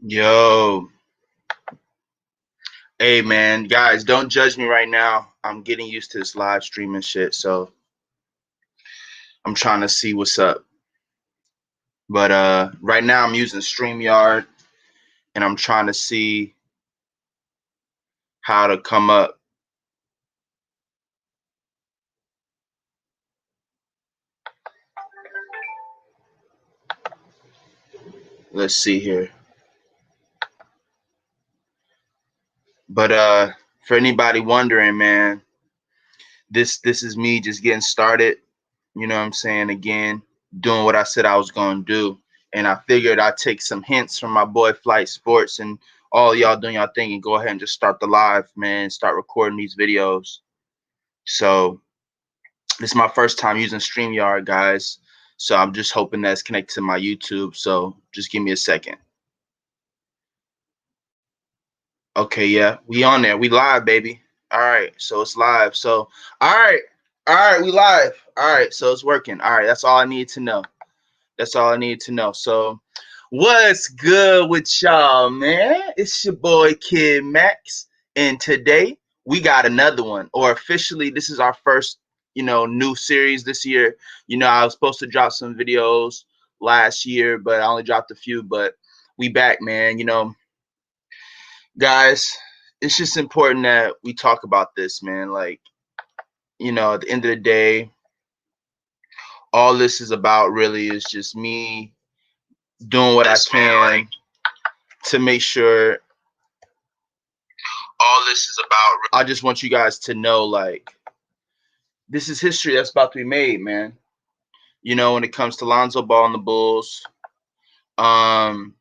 Yo, hey man, guys, don't judge me right now. I'm getting used to this live streaming shit, so I'm trying to see what's up. But right now I'm using StreamYard and I'm trying to see how to come up. Let's see here. But for anybody wondering, man, this is me just getting started. You know what I'm saying? Again, doing what I said I was gonna do. And I figured I'd take some hints from my boy Flight Sports and all y'all doing y'all thing and go ahead and just start the live, man. Start recording these videos. So this is my first time using StreamYard, guys. So I'm just hoping that's connected to my YouTube. So just give me a second. Okay, yeah, we on there. We live, baby. All right, so it's live. So all right, we live. All right, so it's working. All right, that's all I need to know. That's all I need to know. So what's good with y'all, man? It's your boy Kid Max, and today we got another one. Or officially, this is our first, new series this year. I was supposed to drop some videos last year, but I only dropped a few. But we back, man. Guys, it's just important that we talk about this, man. Like, at the end of the day, all this is about really is just me doing what I can to make sure all this is about. I just want you guys to know, like, this is history that's about to be made, man. When it comes to Lonzo Ball and the Bulls, um,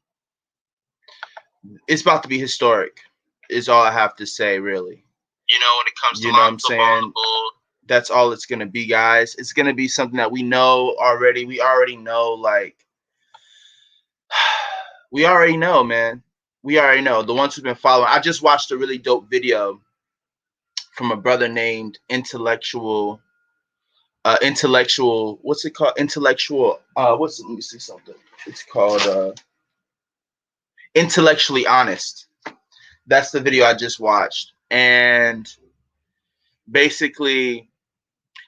it's about to be historic. Is all I have to say, really. When it comes to Lonzo Ball and the Bulls, that's all it's gonna be, guys. It's gonna be something that we know already. We already know, like, we already know, man. We already know. The ones who've been following. I just watched a really dope video from a brother named intellectual, what's it called, intellectual, let me see something, it's called Intellectually Honest. That's the video I just watched. And basically,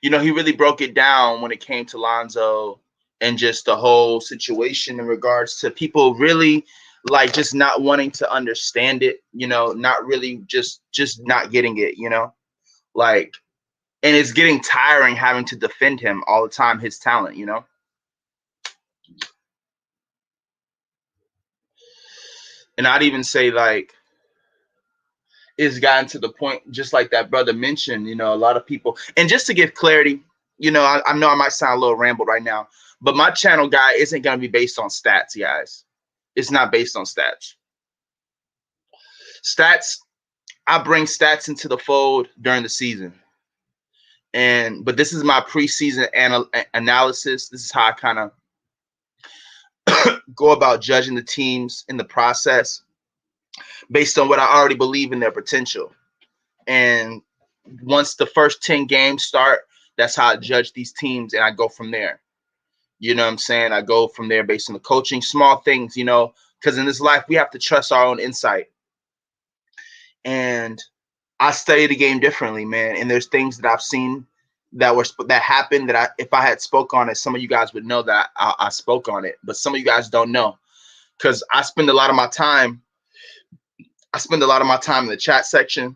he really broke it down when it came to Lonzo and just the whole situation in regards to people really, like, just not wanting to understand it, not really, just not getting it, like, and it's getting tiring having to defend him all the time, his talent, and I'd even say, like, it's gotten to the point, just like that brother mentioned, a lot of people. And just to give clarity, I know I might sound a little rambled right now, but my channel, guy, isn't going to be based on stats, guys. It's not based on stats. Stats, I bring stats into the fold during the season. But this is my preseason analysis. This is how I kind of go about judging the teams in the process based on what I already believe in their potential. And once the first 10 games start, that's how I judge these teams, and I go from there. You know what I'm saying? I go from there based on the coaching, small things, because in this life, we have to trust our own insight. And I study the game differently, man. And there's things that I've seen that happened that if I had spoke on it, some of you guys would know that I spoke on it, but some of you guys don't know because I spend a lot of my time. I spend a lot of my time in the chat section.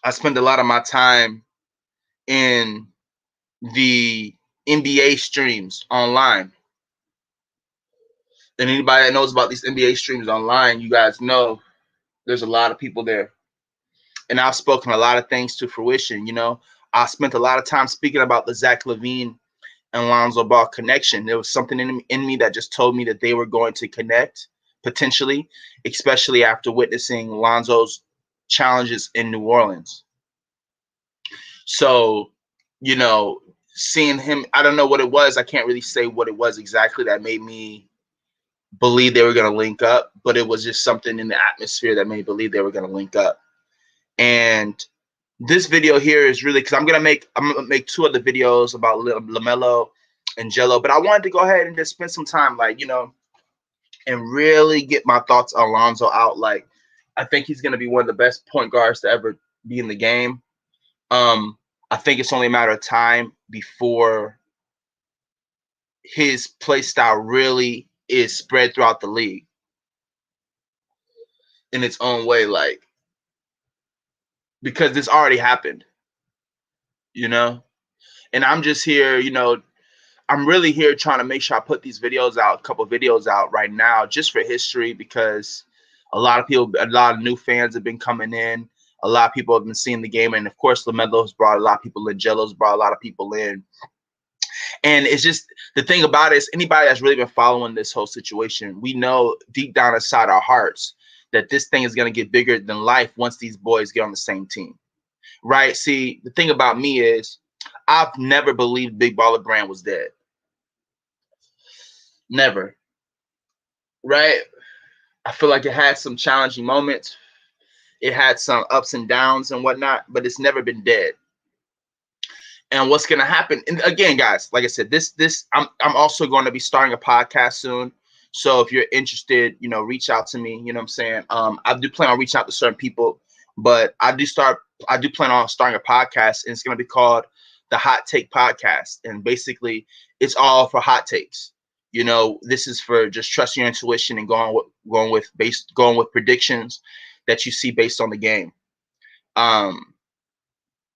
I spend a lot of my time in the NBA streams online. And anybody that knows about these NBA streams online, you guys know there's a lot of people there. And I've spoken a lot of things to fruition. I spent a lot of time speaking about the Zach LaVine and Lonzo Ball connection. There was something in me that just told me that they were going to connect potentially, especially after witnessing Lonzo's challenges in New Orleans. So, seeing him, I don't know what it was. I can't really say what it was exactly that made me believe they were going to link up, but it was just something in the atmosphere that made me believe they were going to link up. And this video here is really because I'm gonna make 2 other videos about LaMelo and Jello, but I wanted to go ahead and just spend some time, like, and really get my thoughts on Lonzo out. Like, I think he's going to be one of the best point guards to ever be in the game. I think it's only a matter of time before his play style really is spread throughout the league in its own way, like, because this already happened, you know? And I'm just here, I'm really here trying to make sure I put these videos out, a couple videos out right now, just for history, because a lot of new fans have been coming in. A lot of people have been seeing the game. And of course, LaMelo's brought a lot of people in. Jello's brought a lot of people in. And it's just, the thing about it is, anybody that's really been following this whole situation, we know deep down inside our hearts that this thing is going to get bigger than life once these boys get on the same team, right? See, the thing about me is, I've never believed Big Baller Brand was dead. Never, right? I feel like it had some challenging moments. It had some ups and downs and whatnot, but it's never been dead. And what's going to happen? And again, guys, like I said, I'm also going to be starting a podcast soon. So if you're interested, reach out to me. You know what I'm saying? I do plan on reaching out to certain people, but I do plan on starting a podcast, and it's going to be called the Hot Take Podcast. And basically, it's all for hot takes. This is for just trusting your intuition and going with predictions that you see based on the game.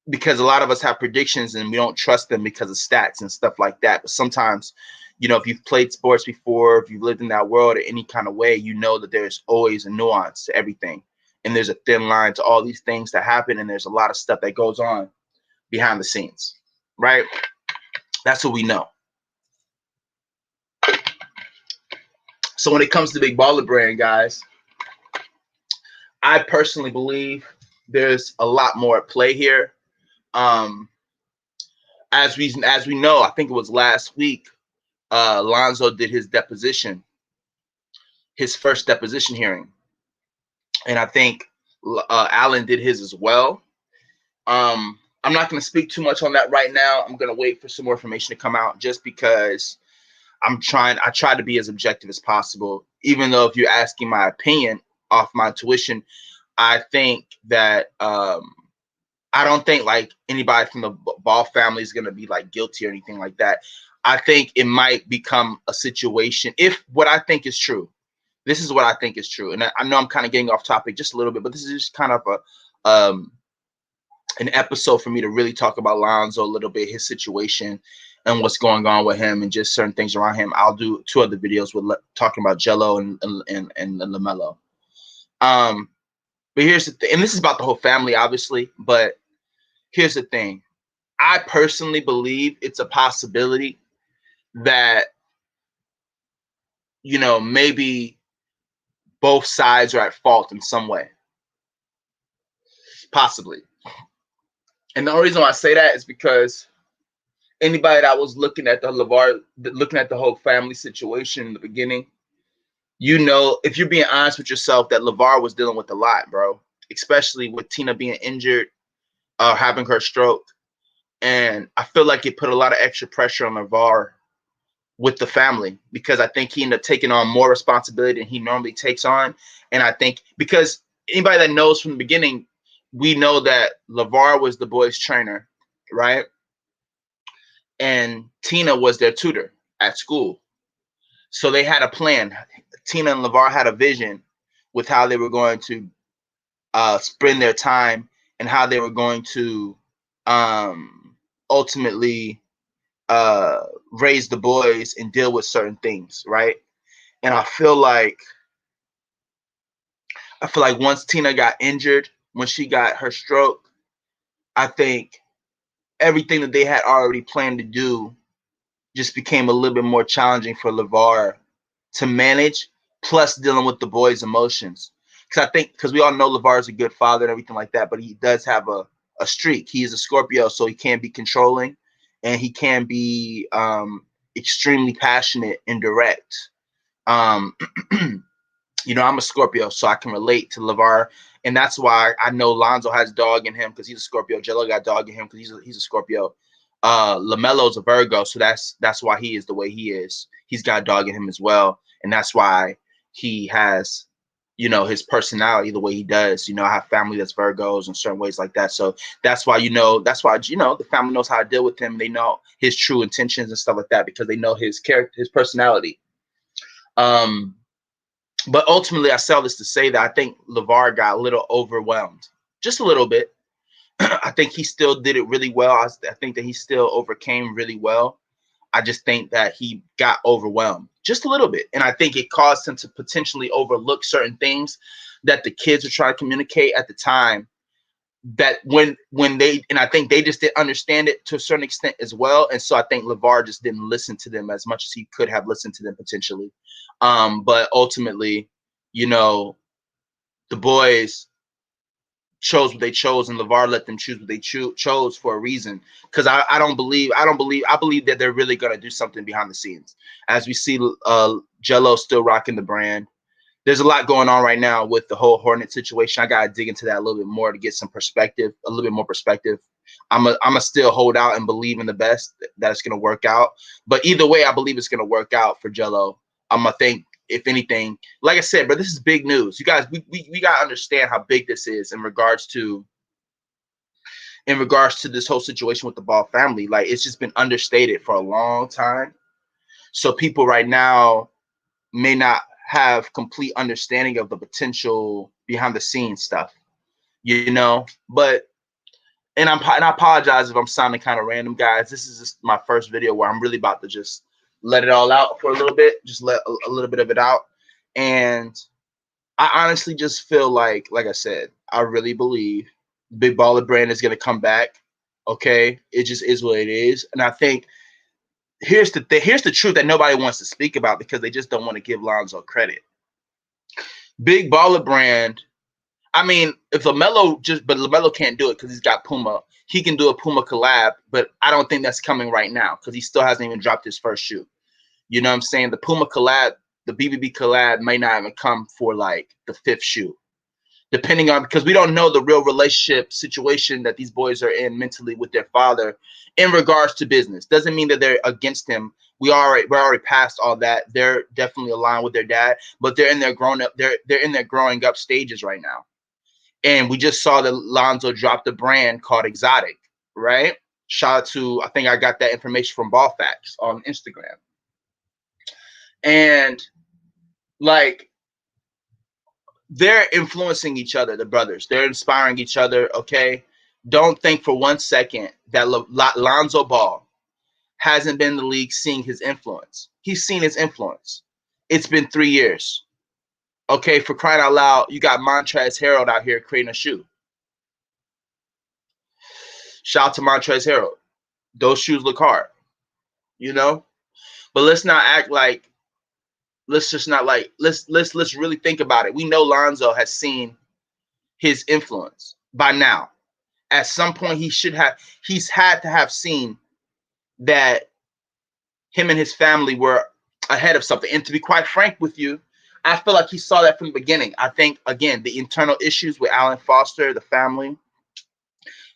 Because a lot of us have predictions and we don't trust them because of stats and stuff like that. But sometimes, if you've played sports before, if you've lived in that world in any kind of way, you know that there's always a nuance to everything. And there's a thin line to all these things that happen. And there's a lot of stuff that goes on behind the scenes, right? That's what we know. So when it comes to Big Baller Brand, guys, I personally believe there's a lot more at play here. As we know, I think it was last week, Lonzo did his first deposition hearing, and I think Allen did his as well. I'm not going to speak too much on that right now. I'm going to wait for some more information to come out, just because I try to be as objective as possible. Even though, if you're asking my opinion off my intuition, I think that I don't think like anybody from the Ball family is going to be like guilty or anything like that. I think it might become a situation, if what I think is true. This is what I think is true. And I know I'm kind of getting off topic just a little bit, but this is just kind of an episode for me to really talk about Lonzo a little bit, his situation and what's going on with him, and just certain things around him. I'll do 2 other videos with talking about Jello and LaMelo. But here's the thing, and this is about the whole family, obviously, but here's the thing. I personally believe it's a possibility that, maybe both sides are at fault in some way. Possibly. And the only reason why I say that is because anybody that was looking at the whole family situation in the beginning, if you're being honest with yourself, that LeVar was dealing with a lot, bro. Especially with Tina being injured, having her stroke. And I feel like it put a lot of extra pressure on LeVar with the family, because I think he ended up taking on more responsibility than he normally takes on. And I think because anybody that knows from the beginning, we know that LeVar was the boys' trainer, right? And Tina was their tutor at school. So they had a plan. Tina and LeVar had a vision with how they were going to spend their time and how they were going to ultimately raise the boys and deal with certain things, right? And I feel like once Tina got injured, when she got her stroke, I think everything that they had already planned to do just became a little bit more challenging for LeVar to manage, plus dealing with the boys' emotions. Because we all know LeVar is a good father and everything like that, but he does have a streak. He is a Scorpio, so he can be controlling, and he can be extremely passionate and direct. I'm a Scorpio, so I can relate to LeVar, and that's why I know Lonzo has dog in him, because he's a Scorpio. Jello got dog in him because he's a Scorpio. LaMelo's a Virgo, so that's why he is the way he is. He's got dog in him as well, and that's why he has, his personality, the way he does. I have family that's Virgos and certain ways like that. So that's why, the family knows how to deal with him. They know his true intentions and stuff like that because they know his character, his personality. But ultimately, I say all this to say that I think LeVar got a little overwhelmed, just a little bit. I think he still did it really well. I think that he still overcame really well. I just think that he got overwhelmed just a little bit. And I think it caused him to potentially overlook certain things that the kids were trying to communicate at the time, that when they, and I think they just didn't understand it to a certain extent as well. And so I think LeVar just didn't listen to them as much as he could have listened to them potentially. But ultimately, the boys chose what they chose, and LeVar let them choose what they chose for a reason. Because I believe that they're really gonna do something behind the scenes. As we see, Jello still rocking the brand. There's a lot going on right now with the whole Hornet situation. I gotta dig into that a little bit more to get some perspective, a little bit more perspective. I'm a still hold out and believe in the best that it's gonna work out. But either way, I believe it's gonna work out for Jello. I'm gonna think, if anything, like I said, but this is big news. You guys, we gotta understand how big this is in regards to this whole situation with the Ball family. Like, it's just been understated for a long time. So people right now may not have complete understanding of the potential behind the scenes stuff, but and I apologize if I'm sounding kind of random, guys. This is just my first video where I'm really about to just let it all out for a little bit, just let a little bit of it out. And I honestly just feel like I said, I really believe Big Baller Brand is going to come back. Okay, it just is what it is. And I think here's the truth that nobody wants to speak about because they just don't want to give Lonzo credit. Big Baller Brand, I mean, if LaMelo can't do it because he's got Puma. He can do a Puma collab, but I don't think that's coming right now because he still hasn't even dropped his first shoe. You know what I'm saying? The Puma collab, the BBB collab may not even come for like the 5th shoe, depending on, because we don't know the real relationship situation that these boys are in mentally with their father in regards to business. Doesn't mean that they're against him. We're already past all that. They're definitely aligned with their dad, but they're in their growing up stages right now. And we just saw that Lonzo dropped a brand called Exotic, right? Shout out to, I think I got that information from Ball Facts on Instagram. And like, they're influencing each other, the brothers. They're inspiring each other, okay? Don't think for one second that Lonzo Ball hasn't been in the league seeing his influence. He's seen his influence. It's been 3 years. Okay, for crying out loud, you got Montrezl Harrell out here creating a shoe. Shout out to Montrezl Harrell. Those shoes look hard, But let's not act like, let's really think about it. We know Lonzo has seen his influence by now. At some point, he's had to have seen that him and his family were ahead of something. And to be quite frank with you, I feel like he saw that from the beginning. I think, again, the internal issues with Alan Foster, the family,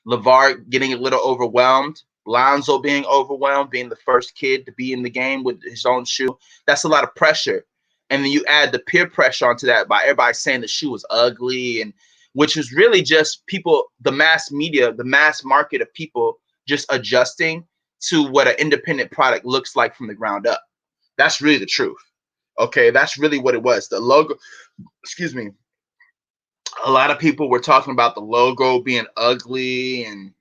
LeVar getting a little overwhelmed, Lonzo being overwhelmed, being the first kid to be in the game with his own shoe. That's a lot of pressure. And then you add the peer pressure onto that by everybody saying the shoe was ugly, and which is really just people, the mass media, the mass market of people just adjusting to what an independent product looks like from the ground up. That's really the truth. Okay, that's really what it was. The logo, excuse me. A lot of people were talking about the logo being ugly and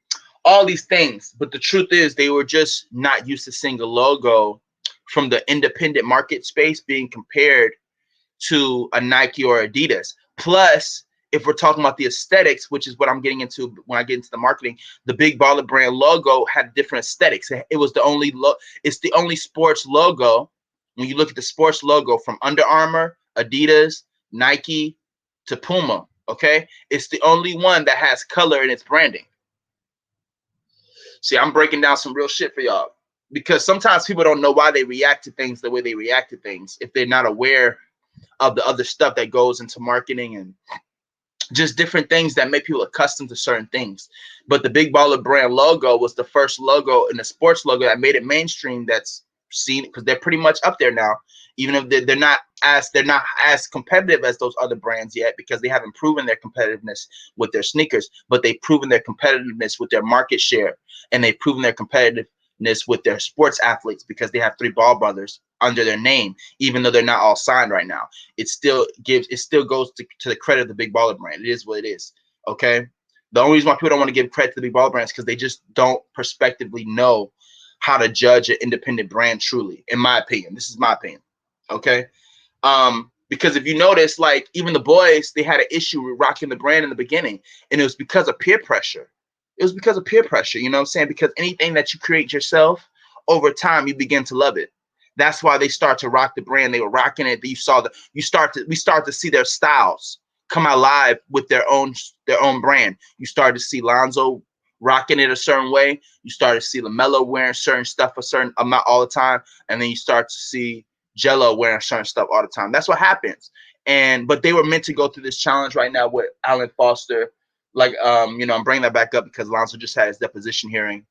all these things. But the truth is they were just not used to seeing a logo from the independent market space being compared to a Nike or Adidas. Plus, if we're talking about the aesthetics, which is what I'm getting into when I get into the marketing, the Big Baller Brand logo had different aesthetics. It was the only it's the only sports logo. When you look at the sports logo from Under Armour, Adidas, Nike to Puma, okay? It's the only one that has color in its branding. See, I'm breaking down some real shit for y'all because sometimes people don't know why they react to things the way they react to things if they're not aware of the other stuff that goes into marketing and just different things that make people accustomed to certain things. But the Big Baller Brand logo was the first logo in the sports logo that made it mainstream. That's seen because they're pretty much up there now, even if they're not as competitive as those other brands yet because they haven't proven their competitiveness with their sneakers, but they've proven their competitiveness with their market share, and they've proven their competitiveness with their sports athletes because they have three Ball brothers under their name, even though they're not all signed right now. It still goes to the credit of the Big Baller brand. It is what it is. Okay. The only reason why people don't want to give credit to the Big Baller brands because they just don't prospectively know how to judge an independent brand truly, in my opinion. This is my opinion. Okay. Because if you notice, like even the boys, they had an issue with rocking the brand in the beginning, and it was because of peer pressure. It was because of peer pressure, you know what I'm saying? Because anything that you create yourself, over time, you begin to love it. That's why they start to rock the brand. They were rocking it. We start to see their styles come alive with their own brand. You start to see Lonzo rocking it a certain way. You start to see LaMelo wearing certain stuff a certain amount all the time, and then you start to see Jello wearing certain stuff all the time. That's what happens. But they were meant to go through this challenge right now with Alan Foster. Like I'm bringing that back up because Lonzo just had his deposition hearing,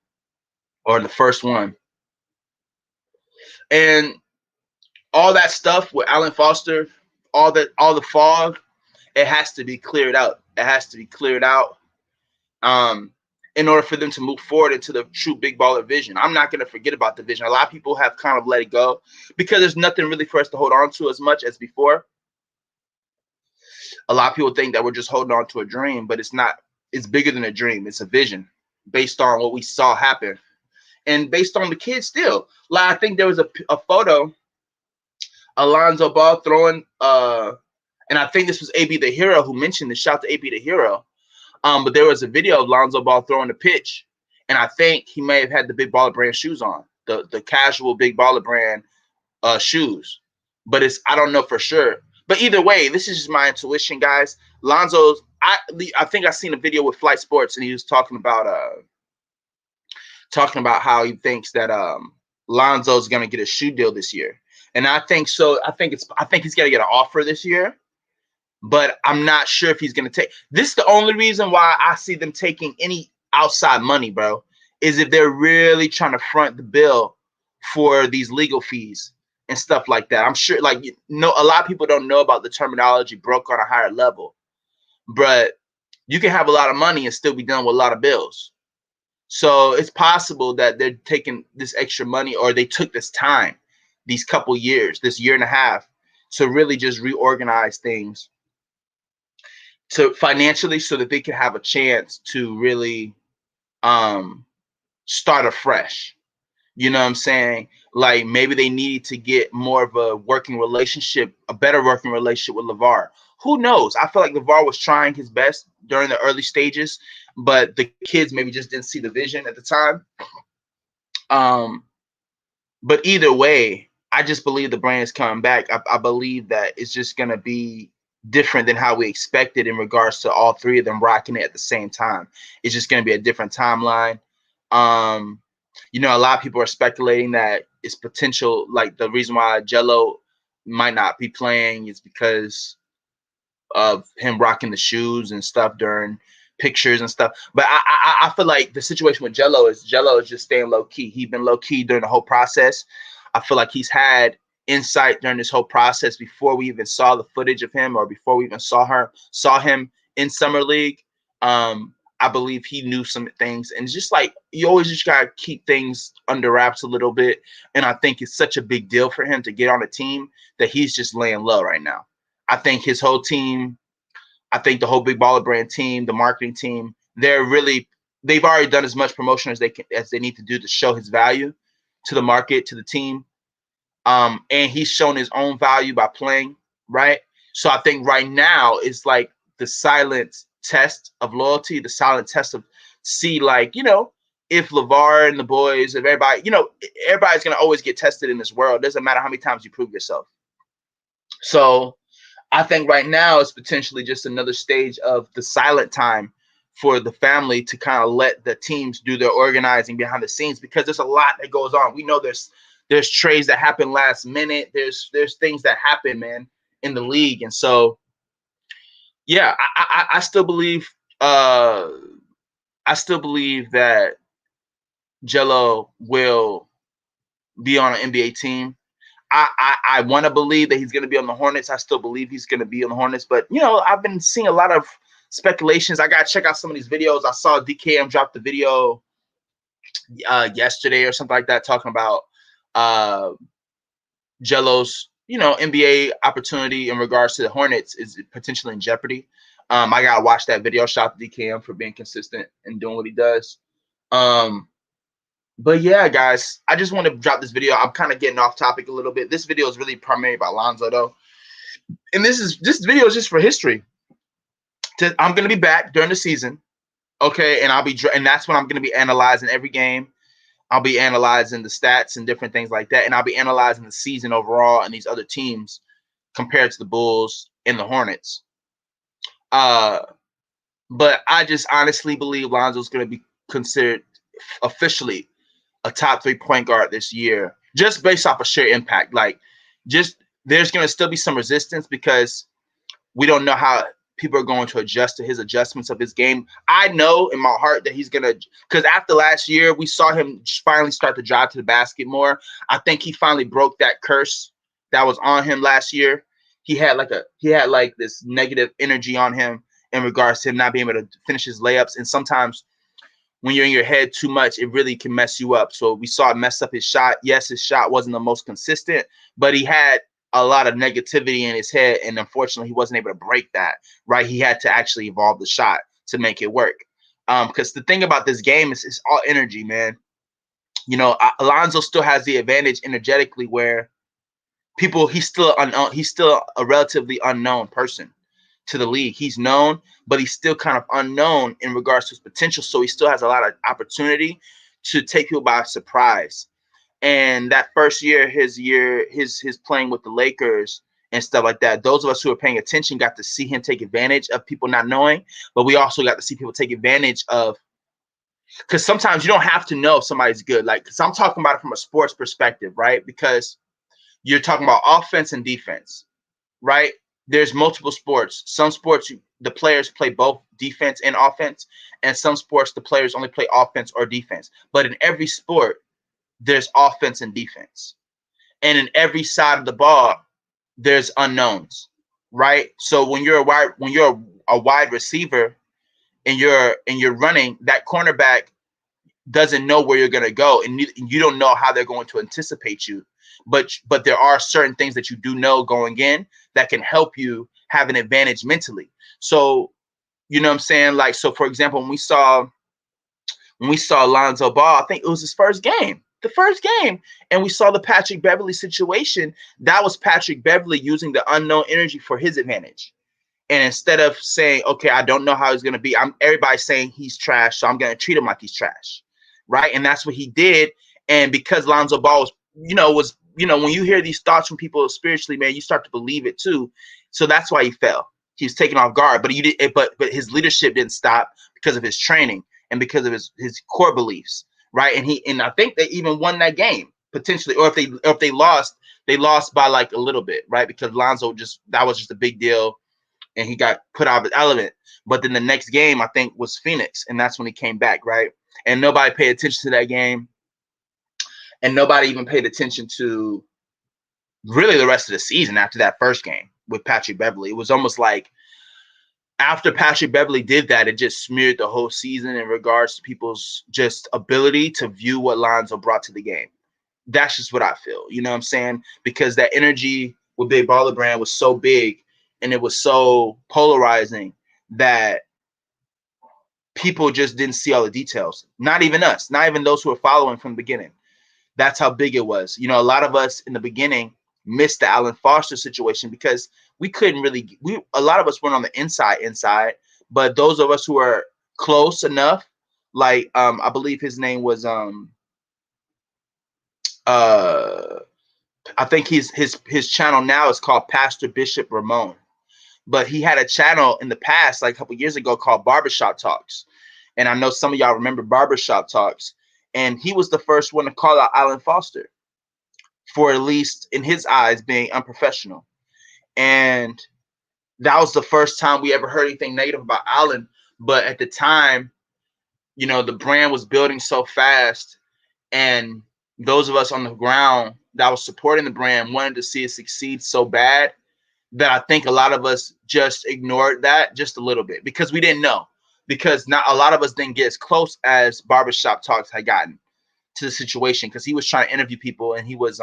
or the first one, and all that stuff with Alan Foster, all the fog, it has to be cleared out. It has to be cleared out. Um, in order for them to move forward into the true Big Baller vision. I'm not going to forget about the vision. A lot of people have kind of let it go because there's nothing really for us to hold on to as much as before. A lot of people think that we're just holding on to a dream, but it's not. It's bigger than a dream. It's a vision based on what we saw happen and based on the kids still. Like I think there was a photo, Alonzo Ball throwing, and I think this was AB the Hero who mentioned this. Shout out to AB the Hero. But there was a video of Lonzo Ball throwing the pitch, and I think he may have had the Big Baller brand shoes on, the casual Big Baller brand shoes. But I don't know for sure. But either way, this is just my intuition, guys. Lonzo's I think I seen a video with Flight Sports, and he was talking about how he thinks that Lonzo's gonna get a shoe deal this year, and I think so. I think he's gonna get an offer this year, but I'm not sure if he's going to take this. The only reason why I see them taking any outside money, bro, is if they're really trying to front the bill for these legal fees and stuff like that. I'm sure, like, a lot of people don't know about the terminology broke on a higher level, but you can have a lot of money and still be dealing with a lot of bills. So it's possible that they're taking this extra money, or they took this time, these couple years, this year and a half, to really just reorganize things to financially so that they can have a chance to really start afresh. You know what I'm saying? Like maybe they need to get more of a better working relationship with LeVar. Who knows? I feel like LeVar was trying his best during the early stages, but the kids maybe just didn't see the vision at the time. But either way, I just believe the brand is coming back. I believe that it's just going to be different than how we expected in regards to all three of them rocking it at the same time. It's just going to be a different timeline. A lot of people are speculating that it's potential, like the reason why Jello might not be playing is because of him rocking the shoes and stuff during pictures and stuff. But I feel like the situation with Jello is just staying low key. He's been low key during the whole process. I feel like he's had insight during this whole process before we even saw the footage of him, or before we even saw him in Summer League. I believe he knew some things, and it's just like you always just gotta keep things under wraps a little bit. And I think it's such a big deal for him to get on a team that he's just laying low right now. I think his whole team, I think the whole Big Baller brand team, the marketing team, they've already done as much promotion as they need to do to show his value to the market, to the team. And he's shown his own value by playing, right? So I think right now is like the silent test of loyalty, the silent test of if LeVar and the boys, if everybody, everybody's gonna always get tested in this world. It doesn't matter how many times you prove yourself. So I think right now it's potentially just another stage of the silent time for the family to kind of let the teams do their organizing behind the scenes, because there's a lot that goes on. We know there's trades that happen last minute. There's things that happen, man, in the league. And so, yeah, I still believe that Jello will be on an NBA team. I want to believe that he's going to be on the Hornets. I still believe he's going to be on the Hornets. But, I've been seeing a lot of speculations. I got to check out some of these videos. I saw DKM drop the video yesterday or something like that talking about Jello's, NBA opportunity in regards to the Hornets is potentially in jeopardy. I got to watch that video. Shout out to DKM for being consistent and doing what he does. But yeah, guys, I just want to drop this video. I'm kind of getting off topic a little bit. This video is really primarily about Lonzo, though. And this video is just for history. I'm going to be back during the season. Okay. And that's when I'm going to be analyzing every game. I'll be analyzing the stats and different things like that. And I'll be analyzing the season overall and these other teams compared to the Bulls and the Hornets. But I just honestly believe Lonzo's going to be considered officially a top 3 point guard this year, just based off of sheer impact. There's going to still be some resistance because we don't know how people are going to adjust to his adjustments of his game. I know in my heart that he's going to, because after last year, we saw him finally start to drive to the basket more. I think he finally broke that curse that was on him last year. He had this negative energy on him in regards to him not being able to finish his layups. And sometimes when you're in your head too much, it really can mess you up. So we saw it mess up his shot. Yes, his shot wasn't the most consistent, but he had a lot of negativity in his head, and unfortunately, he wasn't able to break that, right? He had to actually evolve the shot to make it work. Because the thing about this game is it's all energy, man. Alonzo still has the advantage energetically where he's still a relatively unknown person to the league. He's known, but he's still kind of unknown in regards to his potential. So he still has a lot of opportunity to take people by surprise. And that first year, his playing with the Lakers and stuff like that, those of us who are paying attention got to see him take advantage of people not knowing, but we also got to see people take advantage of, because sometimes you don't have to know if somebody's good. Because I'm talking about it from a sports perspective, right? Because you're talking about offense and defense, right? There's multiple sports. Some sports, the players play both defense and offense, and some sports, the players only play offense or defense. But in every sport, there's offense and defense. And in every side of the ball, there's unknowns, right? So when you're a wide receiver and you're running, that cornerback doesn't know where you're going to go, and you don't know how they're going to anticipate you. But there are certain things that you do know going in that can help you have an advantage mentally. So, you know what I'm saying? So for example, when we saw Lonzo Ball, I think it was his first game, and we saw the Patrick Beverley situation. That was Patrick Beverley using the unknown energy for his advantage. And instead of saying, okay, I don't know how he's going to be, everybody's saying he's trash, so I'm going to treat him like he's trash, right? And that's what he did. And because Lonzo Ball was when you hear these thoughts from people spiritually, man, you start to believe it too. So that's why he fell. He was taken off guard, but but his leadership didn't stop because of his training and because of his core beliefs, right? And I think they even won that game potentially, or if they lost by like a little bit, right? Because Lonzo that was just a big deal, and he got put out of his element. But then the next game, I think, was Phoenix, and that's when he came back, right? And nobody paid attention to that game, and nobody even paid attention to really the rest of the season after that first game with Patrick Beverley. It was almost like after Patrick Beverley did that, it just smeared the whole season in regards to people's just ability to view what Lonzo brought to the game. That's just what I feel. You know what I'm saying? Because that energy with Big Baller Brand was so big and it was so polarizing that people just didn't see all the details. Not even us, not even those who were following from the beginning. That's how big it was. A lot of us in the beginning missed the Alan Foster situation because we couldn't really, a lot of us went on the inside, but those of us who are close enough, like I believe his name was I think his channel now is called Pastor Bishop Ramon, but he had a channel in the past, like a couple years ago, called Barbershop Talks. And I know some of y'all remember Barbershop Talks. And he was the first one to call out Alan Foster for, at least in his eyes, being unprofessional. And that was the first time we ever heard anything negative about Alan. But at the time, the brand was building so fast, and those of us on the ground that was supporting the brand wanted to see it succeed so bad that I think a lot of us just ignored that just a little bit because we didn't know. Because not a lot of us didn't get as close as Barbershop Talks had gotten to the situation because he was trying to interview people and he was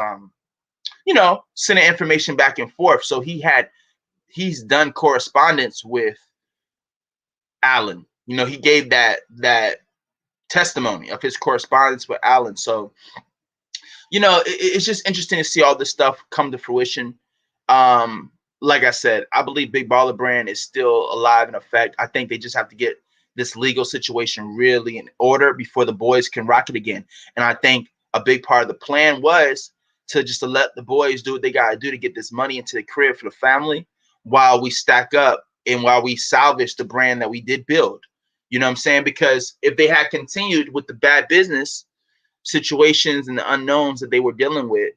sending information back and forth. So he's done correspondence with Allen. He gave that testimony of his correspondence with Allen. So it's just interesting to see all this stuff come to fruition. Like I said, I believe Big Baller Brand is still alive and effect. I think they just have to get this legal situation really in order before the boys can rock it again. And I think a big part of the plan was to let the boys do what they gotta do to get this money into the crib for the family while we stack up and while we salvage the brand that we did build. You know what I'm saying? Because if they had continued with the bad business situations and the unknowns that they were dealing with,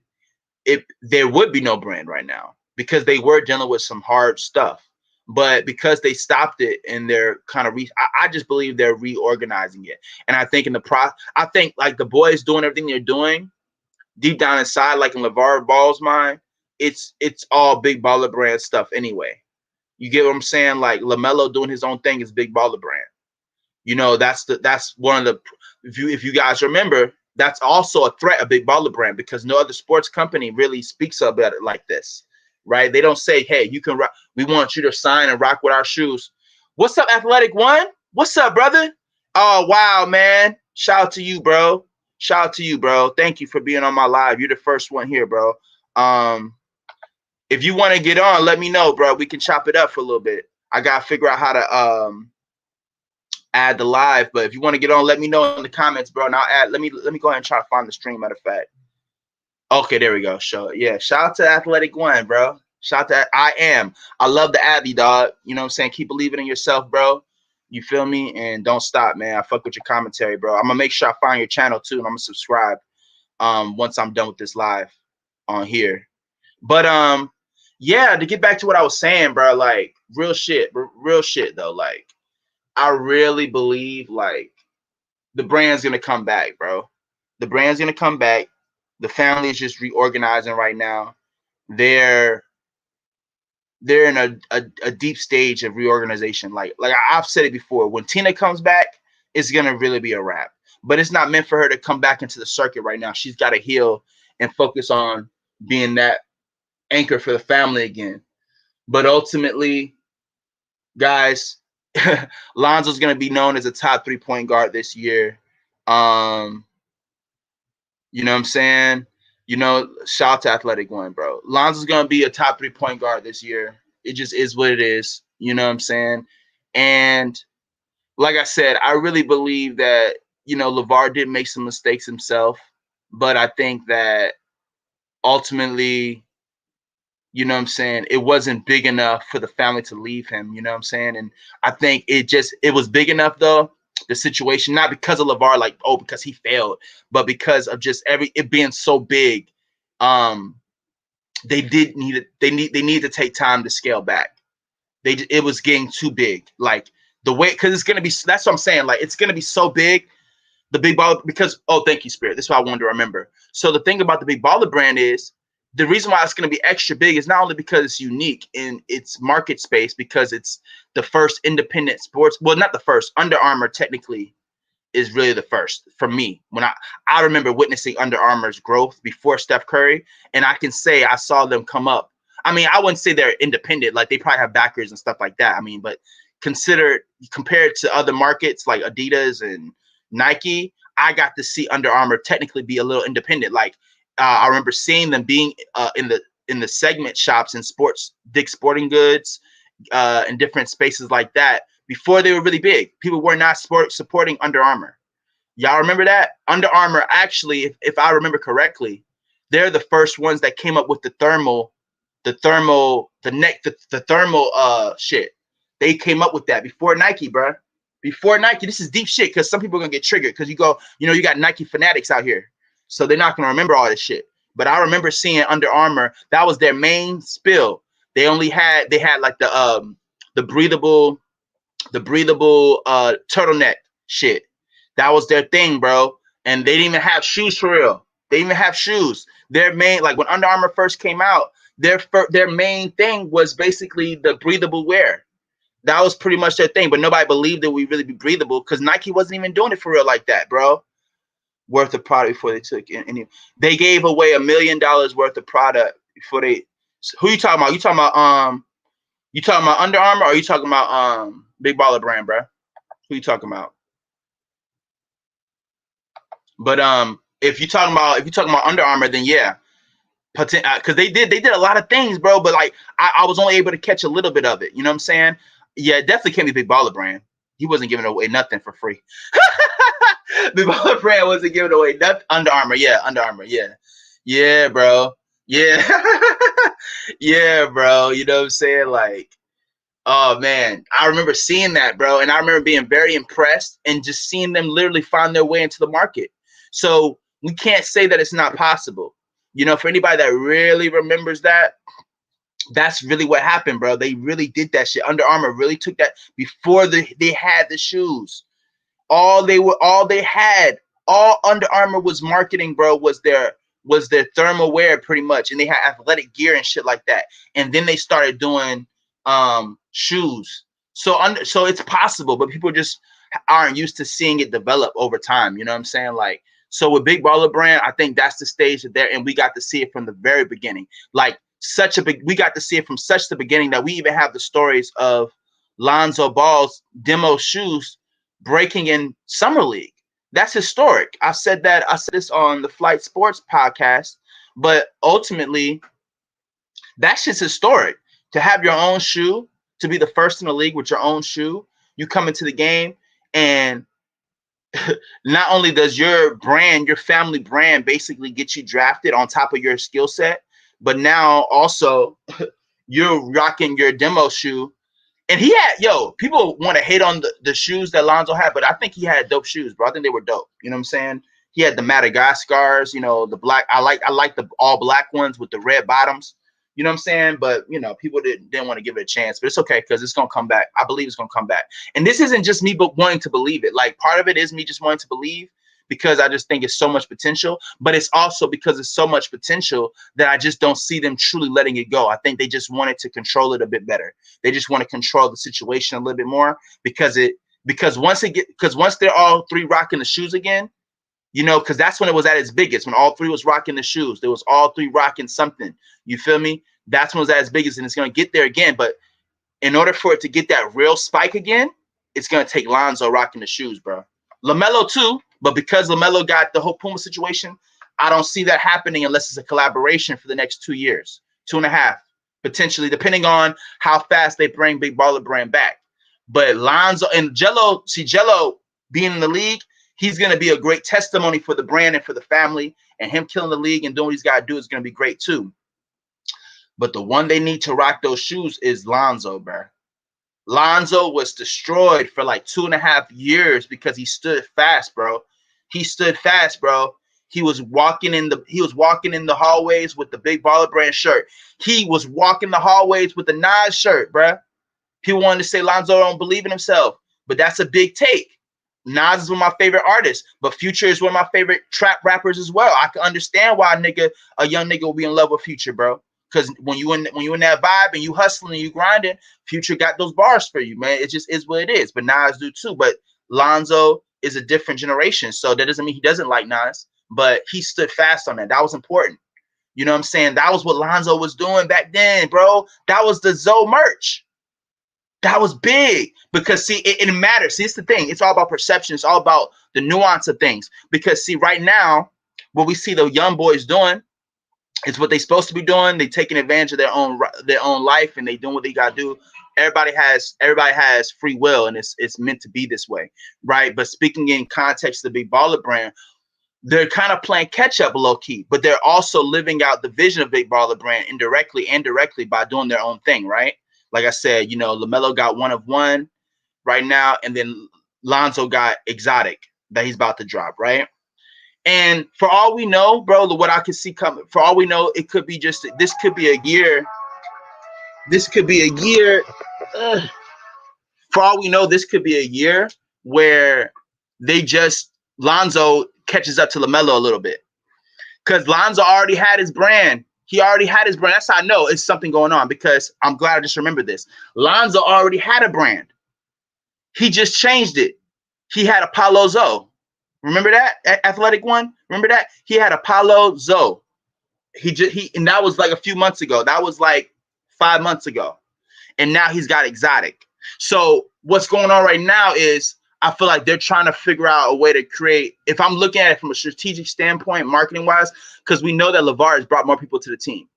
there would be no brand right now because they were dealing with some hard stuff. But because they stopped it and they're kind of I just believe they're reorganizing it. And I think I think like the boys doing everything they're doing deep down inside, like in LeVar Ball's mind, it's all Big Baller Brand stuff anyway. You get what I'm saying? Like LaMelo doing his own thing is Big Baller Brand. That's one of the if you guys remember, that's also a threat of Big Baller Brand because no other sports company really speaks about it like this, right? They don't say, "Hey, you can rock. We want you to sign and rock with our shoes." What's up, Athletic One? What's up, brother? Oh wow, man! Shout out to you, bro. Shout out to you, bro. Thank you for being on my live. You're the first one here, bro. If you want to get on, let me know, bro. We can chop it up for a little bit. I gotta figure out how to add the live. But if you want to get on, let me know in the comments, bro. And I'll add. Let me go ahead and try to find the stream. Matter of fact. Okay, there we go. Shout out to Athletic One, bro. Shout out to I am. I love the Abby, dog. You know what I'm saying? Keep believing in yourself, bro. You feel me? And don't stop, man. I fuck with your commentary, bro. I'm gonna make sure I find your channel too, and I'm gonna subscribe once I'm done with this live on here. But yeah, to get back to what I was saying, bro, like real shit though. Like I really believe like the brand's gonna come back, bro. The brand's gonna come back. The family is just reorganizing right now. They're in a deep stage of reorganization. Like I've said it before, when Tina comes back, it's gonna really be a wrap. But it's not meant for her to come back into the circuit right now. She's got to heal and focus on being that anchor for the family again. But ultimately, guys, Lonzo's gonna be known as a top 3-point guard this year. You know what I'm saying? Shout out to Athletic One, bro. Lonzo's gonna be a top 3-point guard this year. It just is what it is. You know what I'm saying? And like I said, I really believe that, LeVar did make some mistakes himself, but I think that ultimately, you know what I'm saying, it wasn't big enough for the family to leave him, you know what I'm saying? And I think it was big enough though, the situation, not because of LeVar, like, oh, because he failed, but because of just it being so big. They need to take time to scale back. It was getting too big. Like the way, because it's gonna be, that's what I'm saying. Like it's gonna be so big, the Big Baller, because thank you, Spirit. This is what I wanted to remember. So the thing about the Big Baller brand is the reason why it's gonna be extra big is not only because it's unique in its market space, because it's the first independent sports. Well, not the first. Under Armour technically is really the first for me. When I remember witnessing Under Armour's growth before Steph Curry, and I can say I saw them come up. I mean, I wouldn't say they're independent, like they probably have backers and stuff like that. I mean, but compared to other markets like Adidas and Nike, I got to see Under Armour technically be a little independent. Like I remember seeing them being in the segment shops in Dick's Sporting Goods, in different spaces like that before they were really big. People were not supporting Under Armour. Y'all remember that? Under Armour, actually, if I remember correctly, they're the first ones that came up with the thermal shit. They came up with that before Nike, bro. Before Nike. This is deep shit because some people are gonna get triggered because you got Nike fanatics out here, so they're not gonna remember all this shit. But I remember seeing Under Armour. That was their main spill. They had like the breathable turtleneck shit. That was their thing, bro. And they didn't even have shoes for real. They even have shoes. Their main, like when Under Armour first came out, their main thing was basically the breathable wear. That was pretty much their thing, but nobody believed that we really be breathable because Nike wasn't even doing it for real like that, bro. Worth of product before they took any. They gave away $1 million worth of product before they. Who you talking about? You talking about Under Armour or you talking about Big Baller Brand, bro? Who you talking about? But if you talking about Under Armour, then yeah, because they did a lot of things, bro. But like I was only able to catch a little bit of it. You know what I'm saying? Yeah, it definitely can't be Big Baller Brand. He wasn't giving away nothing for free. Big Baller Brand wasn't giving away nothing. Under Armour, yeah, Under Armour, yeah, yeah, bro, yeah, yeah, bro. You know what I'm saying? Like, oh man, I remember seeing that, bro, and I remember being very impressed and just seeing them literally find their way into the market. So we can't say that it's not possible. You know, for anybody that really remembers that, that's really what happened, bro. They really did that shit. Under Armour really took that before they had the shoes. All they had, all Under Armour was marketing, bro, was their thermal wear pretty much, and they had athletic gear and shit like that. And then they started doing shoes. So it's possible, but people just aren't used to seeing it develop over time. You know what I'm saying? Like, so with Big Baller Brand, I think that's the stage that they're in. We got to see it from the very beginning. Like we got to see it from such the beginning that we even have the stories of Lonzo Ball's demo shoes breaking in summer league. That's historic. I said this on the Flight Sports podcast, but ultimately that's just historic to have your own shoe, to be the first in the league with your own shoe. You come into the game and not only does your brand, your family brand basically get you drafted on top of your skill set, but now also you're rocking your demo shoe. And he had, people want to hate on the shoes that Lonzo had, but I think he had dope shoes, bro. I think they were dope. You know what I'm saying? He had the Madagascars, the black. I like the all black ones with the red bottoms. You know what I'm saying? But people didn't want to give it a chance. But it's okay because it's gonna come back. I believe it's gonna come back. And this isn't just me but wanting to believe it. Like part of it is me just wanting to believe because I just think it's so much potential. But it's also because it's so much potential that I just don't see them truly letting it go. I think they just wanted to control it a bit better. They just want to control the situation a little bit more because once they're all three rocking the shoes again, because that's when it was at its biggest, when all three was rocking the shoes. There was all three rocking something. You feel me? That's when it was at its biggest, and it's going to get there again. But in order for it to get that real spike again, it's going to take Lonzo rocking the shoes, bro. LaMelo too, but because LaMelo got the whole Puma situation, I don't see that happening unless it's a collaboration for the next 2 years, 2.5, potentially, depending on how fast they bring Big Baller Brand back. But Lonzo and Jello being in the league, he's going to be a great testimony for the brand and for the family, and him killing the league and doing what he's got to do is going to be great too. But the one they need to rock those shoes is Lonzo, bro. Lonzo was destroyed for like 2.5 years because he stood fast, bro. He stood fast, bro. He was walking in the hallways with the Big Baller Brand shirt. He was walking the hallways with the Nas shirt, bro. People wanted to say Lonzo don't believe in himself, but that's a big take. Nas is one of my favorite artists, but Future is one of my favorite trap rappers as well. I can understand why a young nigga will be in love with Future, bro. Because when you in that vibe and you hustling and you grinding, Future got those bars for you, man. It just is what it is. But Nas do too. But Lonzo is a different generation, so that doesn't mean he doesn't like Nas. But he stood fast on that. That was important. You know what I'm saying? That was what Lonzo was doing back then, bro. That was the Zoe merch. That was big because, see, it matters. See, it's the thing. It's all about perception. It's all about the nuance of things. Because, see, right now, what we see the young boys doing, it's what they're supposed to be doing. They taking advantage of their own life, and they doing what they gotta do. Everybody has free will, and it's meant to be this way, right? But speaking in context of the Big Baller Brand, they're kind of playing catch up low key, but they're also living out the vision of Big Baller Brand indirectly and directly by doing their own thing, right? Like I said, LaMelo got one of one right now, and then Lonzo got Exotic that he's about to drop, right? And for all we know, bro, what I can see coming, for all we know, it could be this could be a year. This could be a year. For all we know, this could be a year where Lonzo catches up to LaMelo a little bit. because Lonzo already had his brand. He already had his brand. That's how I know it's something going on, because I'm glad I just remembered this. Lonzo already had a brand. He just changed it. He had Apollo Zoe. Remember that athletic one? Remember that? He had Apollo Zoe. And that was like a few months ago. That was like 5 months ago. And now he's got exotic. So what's going on right now is I feel like they're trying to figure out a way to create, if I'm looking at it from a strategic standpoint, marketing wise, because we know that LeVar has brought more people to the team.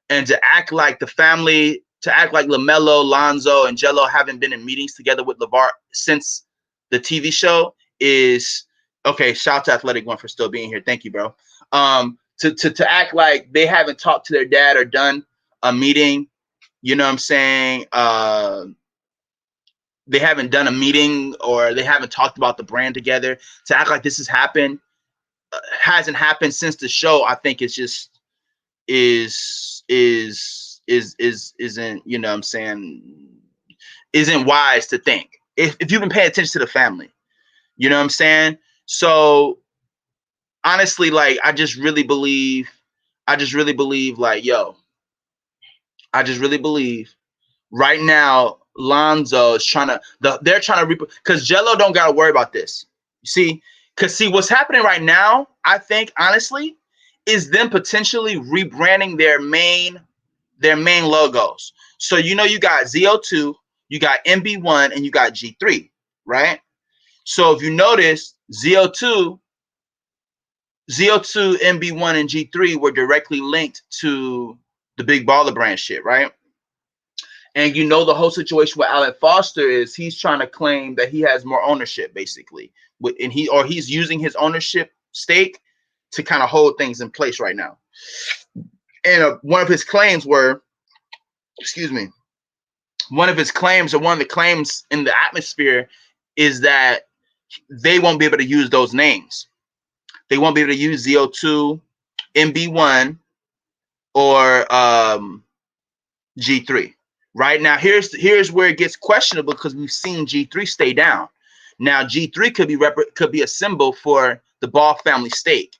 And to act like the family, to act like LaMelo, Lonzo, and Jello haven't been in meetings together with LeVar since the TV show is okay. Shout out to Athletic One for still being here. Thank you, bro. To act like they haven't talked to their dad or done a meeting, you know what I'm saying? They haven't done a meeting or they haven't talked about the brand together. To act like this hasn't happened since the show, I think it's just isn't, you know what I'm saying, isn't wise to think. If you've been paying attention to the family, you know what I'm saying? So honestly, like I just really believe like, yo, I just really believe right now Lonzo is they're trying to because Jello don't gotta worry about this. You see, what's happening right now, I think honestly, is them potentially rebranding their main logos. So you got ZO2, you got MB1, and you got G3, right? So if you notice, ZO2, MB1, and G3 were directly linked to the Big Baller Brand shit, right? And the whole situation with Alan Foster is he's trying to claim that he has more ownership, basically, and he's using his ownership stake to kind of hold things in place right now. And one of his claims were, excuse me, one of the claims in the atmosphere is that they won't be able to use those names. They won't be able to use ZO2, MB1, or G3. Right now, here's where it gets questionable because we've seen G3 stay down. Now, G3 could be a symbol for the Ball family stake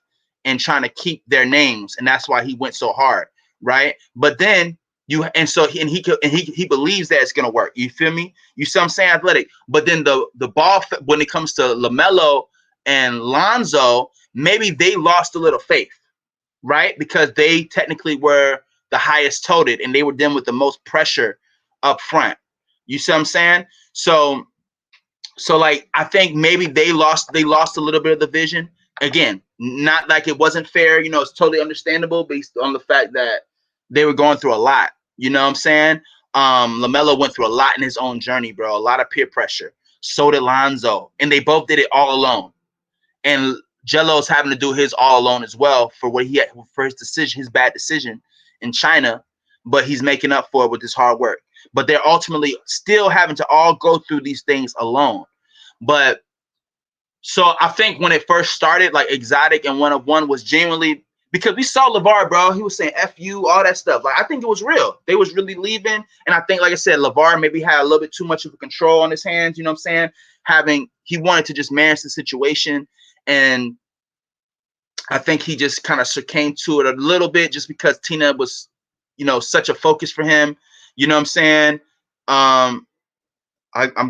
and trying to keep their names, and that's why he went so hard, right? But then he believes that it's gonna work. You feel me? You see what I'm saying, Athletic? But then the Ball, when it comes to LaMelo and Lonzo, maybe they lost a little faith, right? Because they technically were the highest toted and they were them with the most pressure up front. You see what I'm saying? So like I think maybe they lost a little bit of the vision. Again, not like it wasn't fair, it's totally understandable based on the fact that they were going through a lot. You know what I'm saying? LaMelo went through a lot in his own journey, bro. A lot of peer pressure. So did Lonzo. And they both did it all alone. And Jello's having to do his all alone as well for what he had for his bad decision in China, but he's making up for it with his hard work. But they're ultimately still having to all go through these things alone. But so I think when it first started, like Exotic and One of One was genuinely, because we saw LeVar, bro. He was saying F you, all that stuff. Like I think it was real. They was really leaving. And I think, like I said, LeVar maybe had a little bit too much of a control on his hands, you know what I'm saying? He wanted to just manage the situation. And I think he just kind of succumbed to it a little bit just because Tina was, such a focus for him. You know what I'm saying? I'm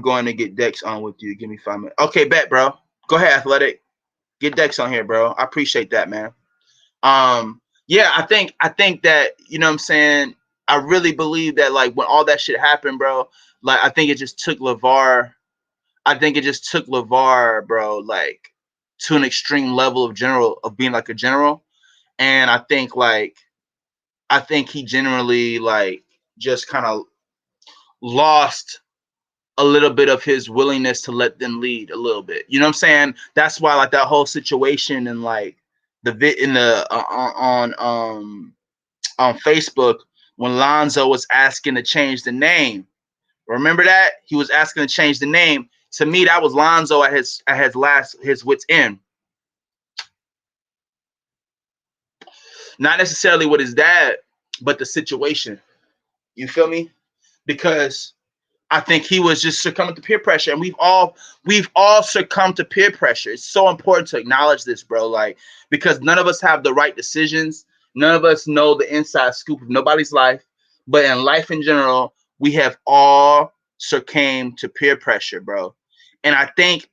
going to get Dex on with you. Give me 5 minutes. Okay, bet, bro. Go ahead, Athletic. Get Dex on here, bro. I appreciate that, man. Yeah, I think that, you know what I'm saying? I really believe that, like, when all that shit happened, bro, like, I think it just took LeVar, bro, like, to an extreme level of being like a general. And I think he generally, like, just kind of lost a little bit of his willingness to let them lead a little bit. You know what I'm saying? That's why, like, that whole situation and like on Facebook when Lonzo was asking to change the name. Remember that? He was asking to change the name. To me, that was Lonzo at his wit's end. Not necessarily with his dad, but the situation. You feel me? Because I think he was just succumbing to peer pressure, and we've all succumbed to peer pressure. It's so important to acknowledge this, bro. Like, because none of us have the right decisions, none of us know the inside scoop of nobody's life, but in life in general, we have all succumbed to peer pressure, bro. And I think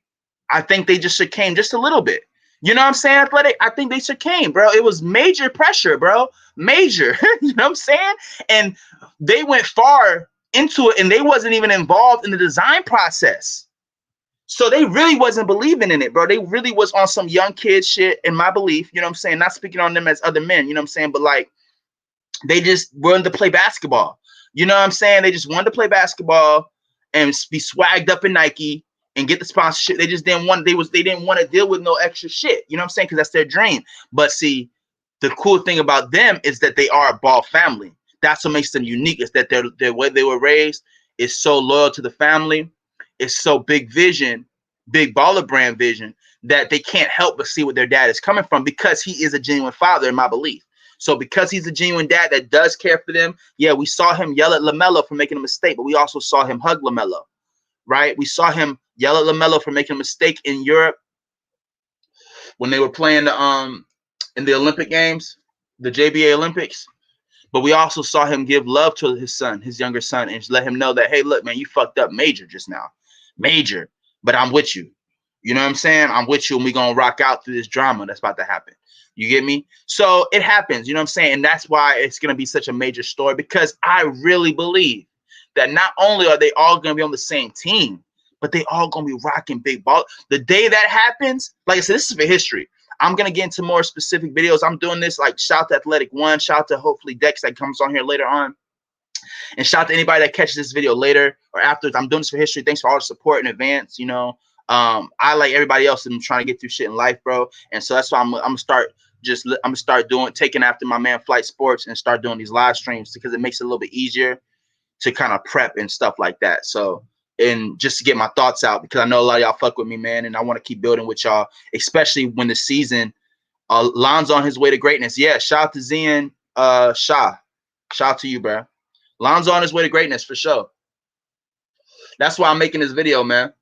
they just succumbed just a little bit. You know what I'm saying, Athletic? I think they succumbed, bro. It was major pressure, bro. Major. You know what I'm saying? And they went far into it and they wasn't even involved in the design process. So they really wasn't believing in it, bro. They really was on some young kid shit, in my belief. You know what I'm saying? Not speaking on them as other men, you know what I'm saying? But like, they just wanted to play basketball. You know what I'm saying? They just wanted to play basketball and be swagged up in Nike and get the sponsorship. They just didn't want they didn't want to deal with no extra shit. You know what I'm saying? Because that's their dream. But see, the cool thing about them is that they are a ball family. That's what makes them unique. Is that their way they were raised is so loyal to the family. It's so big vision, big baller brand vision that they can't help but see where their dad is coming from because he is a genuine father, in my belief. So because he's a genuine dad that does care for them, yeah, we saw him yell at LaMelo for making a mistake, but we also saw him hug LaMelo, right? We saw him yell at LaMelo for making a mistake in Europe when they were playing in the Olympic Games, the JBA Olympics. But we also saw him give love to his son, his younger son, and let him know that, hey, look, man, you fucked up major just now. Major. But I'm with you. You know what I'm saying? I'm with you, and we're going to rock out through this drama that's about to happen. You get me? So it happens, you know what I'm saying? And that's why it's going to be such a major story, because I really believe that not only are they all going to be on the same team, but they all going to be rocking big ball. The day that happens, like I said, this is for history. I'm going to get into more specific videos. I'm doing this, like, shout to Athletic One, shout to hopefully Dex that comes on here later on, and shout to anybody that catches this video later or after. I'm doing this for history. Thanks for all the support in advance. You know, I, like everybody else, am trying to get through shit in life, bro. And so that's why I'm gonna start doing, taking after my man Flight Sports, and start doing these live streams, because it makes it a little bit easier to kind of prep and stuff like that. So, and just to get my thoughts out, because I know a lot of y'all fuck with me, man, and I want to keep building with y'all, especially when the season, Lonzo on his way to greatness. Yeah, shout out to Zen Shah. Shout out to you, bro. Lonzo on his way to greatness for sure. That's why I'm making this video, man.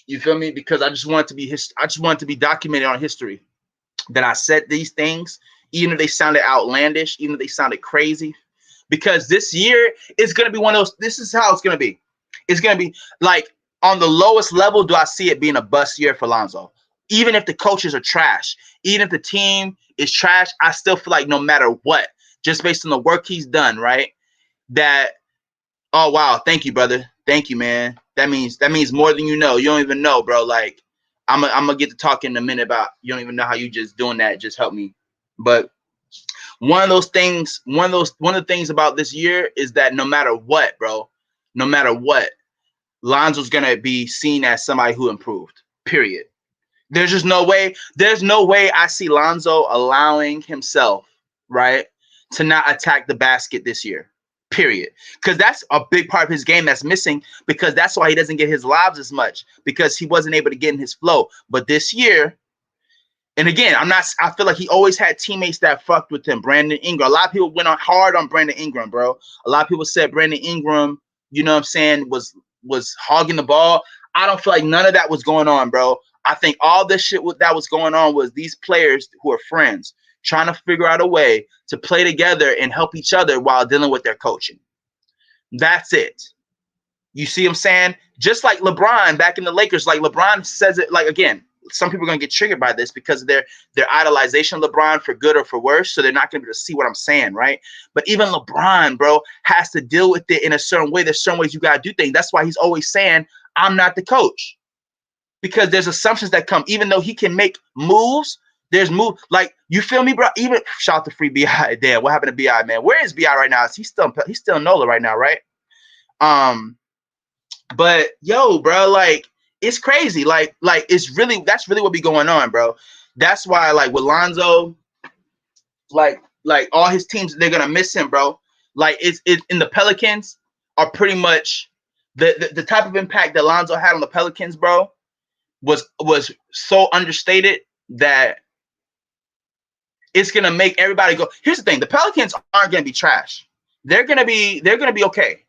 You feel me? Because I just want it to be I just want it to be documented on history that I said these things, even if they sounded outlandish, even if they sounded crazy. Because this year is going to be one of those. This is how it's going to be. It's going to be like, on the lowest level, do I see it being a bust year for Lonzo? Even if the coaches are trash, even if the team is trash, I still feel like no matter what, just based on the work he's done, right? That, oh wow, thank you, brother, thank you, man. That means more than you know. You don't even know, bro. Like, I'm gonna get to talking in a minute about, you don't even know how you just doing that just helped me. But one of the things about this year is that no matter what, bro, no matter what, Lonzo's gonna be seen as somebody who improved. Period. There's just no way. There's no way I see Lonzo allowing himself, right, to not attack the basket this year. Period. Because that's a big part of his game that's missing. Because that's why he doesn't get his lobs as much, because he wasn't able to get in his flow. But this year, and again, I feel like he always had teammates that fucked with him. Brandon Ingram. A lot of people went on hard on Brandon Ingram, bro. A lot of people said Brandon Ingram, you know what I'm saying, was hogging the ball. I don't feel like none of that was going on, bro. I think all this shit that was going on was these players who are friends trying to figure out a way to play together and help each other while dealing with their coaching. That's it. You see what I'm saying? Just like LeBron back in the Lakers, like LeBron says it, like, again, some people are going to get triggered by this because of their idolization of LeBron, for good or for worse. So they're not going to be able to see what I'm saying, right? But even LeBron, bro, has to deal with it in a certain way. There's certain ways you got to do things. That's why he's always saying, I'm not the coach. Because there's assumptions that come. Even though he can make moves, there's move. Like, you feel me, bro? Even shout to free BI. Damn, what happened to BI, man? Where is BI right now? He's still in NOLA right now, right? But yo, bro, like, it's crazy. Like that's really what be going on, bro. That's why, like, with Lonzo, like all his teams, they're gonna miss him, bro. Like, it's in the Pelicans are pretty much the type of impact that Lonzo had on the Pelicans, bro, was so understated that it's gonna make everybody go. Here's the thing: the Pelicans aren't gonna be trash. They're gonna be okay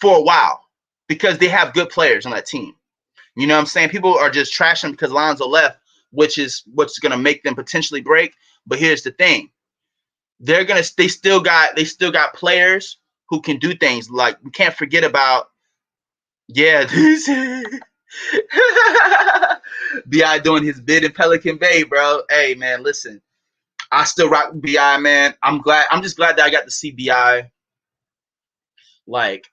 for a while. because they have good players on that team. You know what I'm saying? People are just trashing because Lonzo left, which is what's going to make them potentially break. But here's the thing: they still got players who can do things. Like, we can't forget about, yeah, Bi doing his bid in Pelican Bay, bro. Hey man, listen, I still rock Bi, man. I'm just glad that I got to see Bi like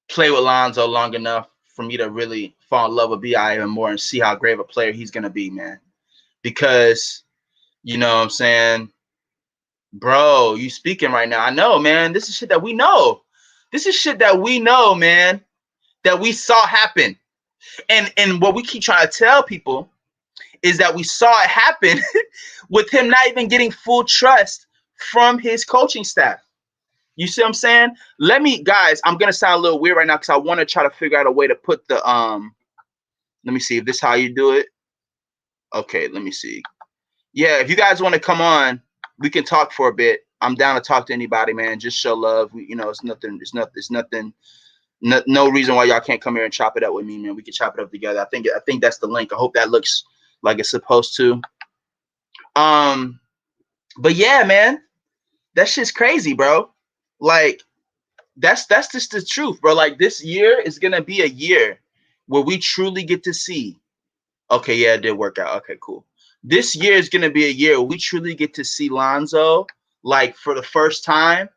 play with Lonzo long enough for me to really fall in love with Bi even more and see how great of a player he's gonna be, man. Because you know what I'm saying, bro, you speaking right now. I know, man. This is shit that we know. This is shit that we know, man. That we saw happen. And what we keep trying to tell people is that we saw it happen with him not even getting full trust from his coaching staff. You see what I'm saying? Guys, I'm gonna sound a little weird right now because I want to try to figure out a way to put the let me see if this is how you do it. Okay, let me see. Yeah, if you guys want to come on, we can talk for a bit. I'm down to talk to anybody, man. Just show love. It's nothing. It's nothing. No reason why y'all can't come here and chop it up with me, man. We can chop it up together. I think that's the link. I hope that looks like it's supposed to. But yeah, man, that shit's crazy, bro. Like, that's just the truth, bro. Like, this year is gonna be a year where we truly get to see. Okay, yeah, it did work out. Okay, cool. This year is gonna be a year where we truly get to see Lonzo, like, for the first time.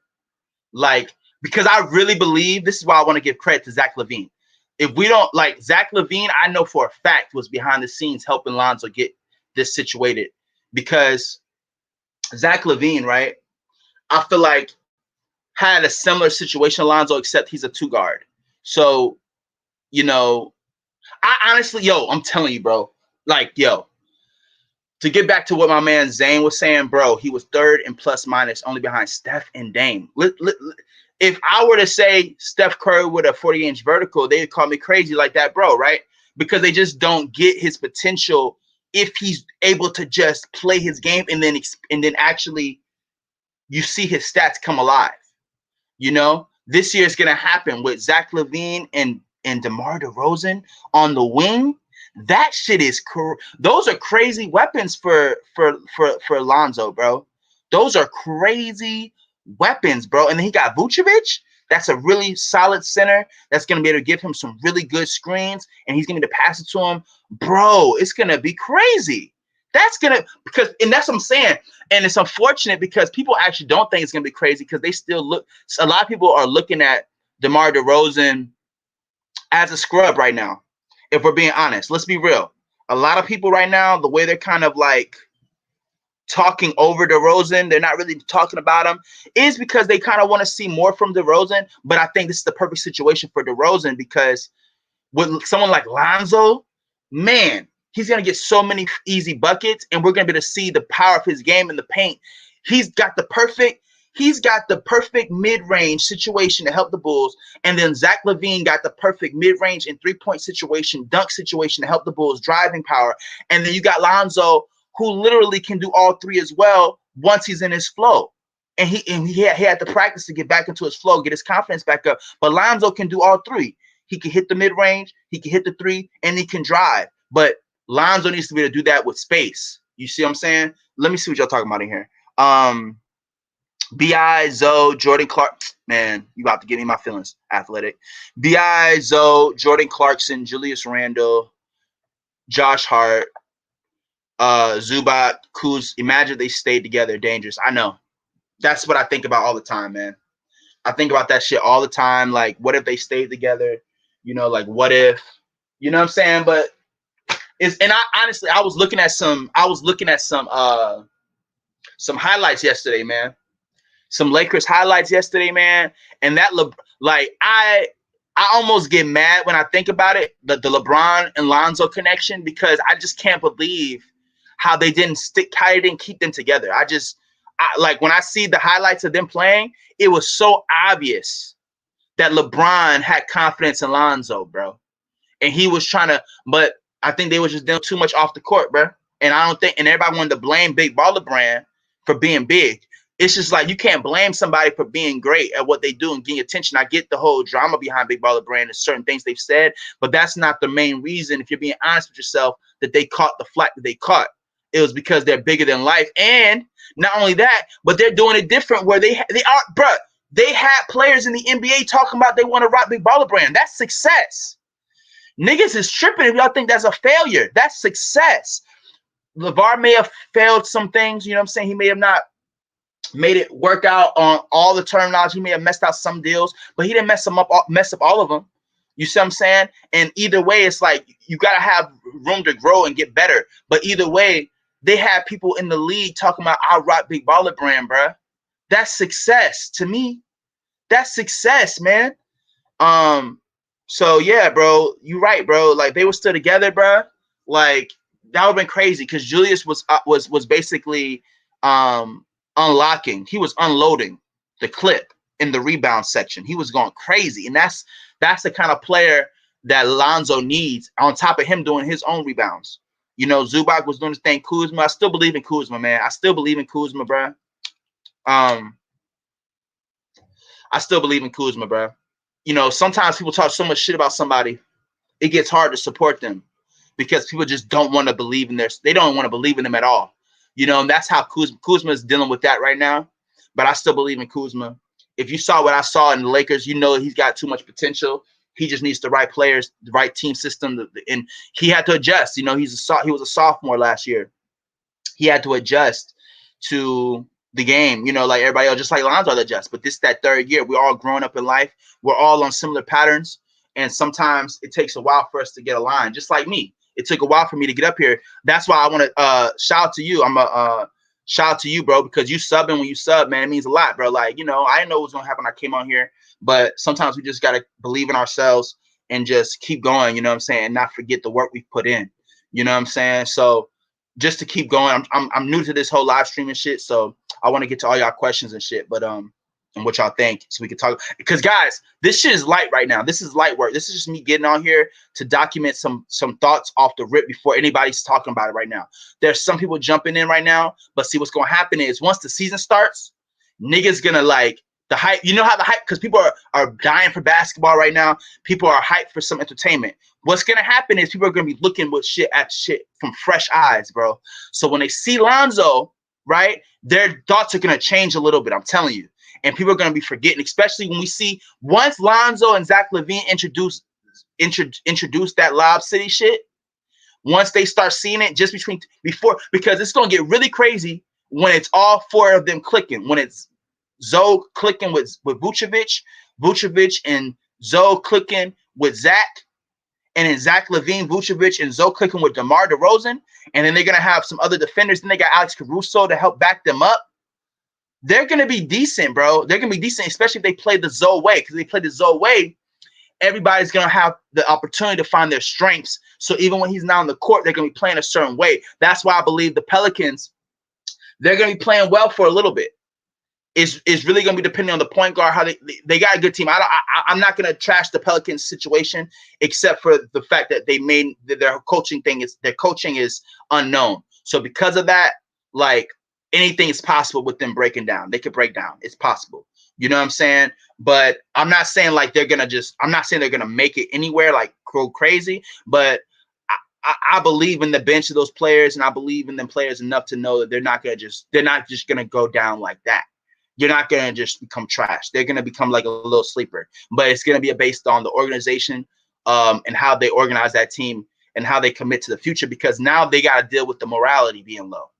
Like, because I really believe this is why I want to give credit to Zach LaVine. If we don't like Zach LaVine, I know for a fact was behind the scenes helping Lonzo get this situated. Because Zach LaVine, right? I feel like had a similar situation to Lonzo, except he's a two guard. So, you know, I honestly, I'm telling you, bro, like, to get back to what my man Zane was saying, bro, he was third in plus minus, only behind Steph and Dame. If I were to say Steph Curry with a 40-inch vertical, they would call me crazy like that, bro, right? Because they just don't get his potential if he's able to just play his game and then actually you see his stats come alive. This year is gonna happen with Zach LaVine and DeMar DeRozan on the wing. That shit is those are crazy weapons for Lonzo, bro. Those are crazy weapons, bro. And then he got Vucevic. That's a really solid center that's gonna be able to give him some really good screens, and he's gonna be able to pass it to him, bro. It's gonna be crazy. And that's what I'm saying. And it's unfortunate because people actually don't think it's gonna be crazy because they still look. A lot of people are looking at DeMar DeRozan as a scrub right now. If we're being honest, let's be real. A lot of people right now, the way they're kind of like talking over DeRozan, they're not really talking about him, is because they kind of want to see more from DeRozan. But I think this is the perfect situation for DeRozan because with someone like Lonzo, man, he's going to get so many easy buckets, and we're going to be able to see the power of his game in the paint. He's got the perfect mid-range situation to help the Bulls, and then Zach LaVine got the perfect mid-range and three-point situation, dunk situation to help the Bulls, driving power. And then you got Lonzo, who literally can do all three as well once he's in his flow. And he had to practice to get back into his flow, get his confidence back up. But Lonzo can do all three. He can hit the mid-range, he can hit the three, and he can drive. But Lonzo needs to be able to do that with space. You see what I'm saying? Let me see what y'all talking about in here. B.I., Zoe, Jordan Clark. Man, you about to give me my feelings. Athletic. B.I., Zoe, Jordan Clarkson, Julius Randle, Josh Hart, Zubac, Kuz. Imagine they stayed together. Dangerous. I know. That's what I think about all the time, man. I think about that shit all the time. Like, what if they stayed together? Like, what if? You know what I'm saying? But I honestly, I was looking at some highlights yesterday, man. Some Lakers highlights yesterday, man. And that I almost get mad when I think about it, the LeBron and Lonzo connection, because I just can't believe how they didn't keep them together. Like when I see the highlights of them playing, it was so obvious that LeBron had confidence in Lonzo, bro. And he was trying to, but I think they were just doing too much off the court, bro. And everybody wanted to blame Big Baller Brand for being big. It's just like you can't blame somebody for being great at what they do and getting attention. I get the whole drama behind Big Baller Brand and certain things they've said, but that's not the main reason. If you're being honest with yourself, that they caught the flack that they caught, it was because they're bigger than life. And not only that, but they're doing it different where they are, bruh. They had players in the NBA talking about they want to rock Big Baller Brand. That's success. Niggas is tripping if y'all think that's a failure. That's success. LeVar may have failed some things, you know what I'm saying? He may have not made it work out on all the terminology. He may have messed out some deals, but he didn't mess up all of them. You see what I'm saying? And either way, it's like you gotta have room to grow and get better. But either way, they have people in the league talking about I rock Big Baller Brand, bruh. That's success to me. That's success, man. So yeah, bro, you right, bro. Like they were still together, bro. Like that would have been crazy because Julius was basically unlocking. He was unloading the clip in the rebound section. He was going crazy, and that's the kind of player that Lonzo needs. On top of him doing his own rebounds, you know, Zubac was doing his thing. Kuzma, I still believe in Kuzma, man. I still believe in Kuzma, bro. I still believe in Kuzma, bro. You know, sometimes people talk so much shit about somebody, it gets hard to support them because people just don't want to believe in they don't want to believe in them at all. You know, and that's how Kuzma is dealing with that right now. But I still believe in Kuzma. If you saw what I saw in the Lakers, you know he's got too much potential. He just needs the right players, the right team system, and he had to adjust. You know, he was a sophomore last year. He had to adjust to the game, you know, like everybody else, just like Lonzo adjust. But this is that third year. We're all growing up in life. We're all on similar patterns. And sometimes it takes a while for us to get aligned, just like me. It took a while for me to get up here. That's why I want to shout out to you. I'm a shout out to you, bro, because you subbing when you sub, man, it means a lot, bro. Like, you know, I didn't know what was going to happen when I came on here, but sometimes we just got to believe in ourselves and just keep going, you know what I'm saying, and not forget the work we've put in, you know what I'm saying? So just to keep going, I'm new to this whole live streaming shit, so I want to get to all y'all questions and shit, but and what y'all think, so we can talk. Because guys, this shit is light right now. This is light work. This is just me getting on here to document some thoughts off the rip before anybody's talking about it right now. There's some people jumping in right now, but see what's gonna happen is once the season starts, niggas gonna like the hype. You know how the hype, because people are dying for basketball right now. People are hyped for some entertainment. What's gonna happen is people are gonna be looking at shit from fresh eyes, bro. So when they see Lonzo, right, their thoughts are gonna change a little bit. I'm telling you. And people are going to be forgetting, especially when we see once Lonzo and Zach LaVine introduce that Lob City shit. Once they start seeing it, just because it's going to get really crazy when it's all four of them clicking. When it's Zoe clicking with Vucevic and Zoe clicking with Zach, and then Zach LaVine, Vucevic, and Zoe clicking with DeMar DeRozan, and then they're going to have some other defenders. Then they got Alex Caruso to help back them up. They're going to be decent, bro. They're going to be decent, especially if they play the Zoe way. Because they play the Zoe way, everybody's going to have the opportunity to find their strengths. So even when he's not on the court, they're going to be playing a certain way. That's why I believe the Pelicans, they're going to be playing well for a little bit. It's really going to be depending on the point guard, how they got a good team. I'm not going to trash the Pelicans situation, except for the fact that their coaching is unknown. So because of that, like, anything is possible with them breaking down. They could break down. It's possible. You know what I'm saying? But I'm not saying like I'm not saying they're going to make it anywhere, like go crazy, but I believe in the bench of those players, and I believe in them players enough to know that they're not just going to go down like that. You're not going to just become trash. They're going to become like a little sleeper, but it's going to be based on the organization and how they organize that team and how they commit to the future, because now they got to deal with the morality being low.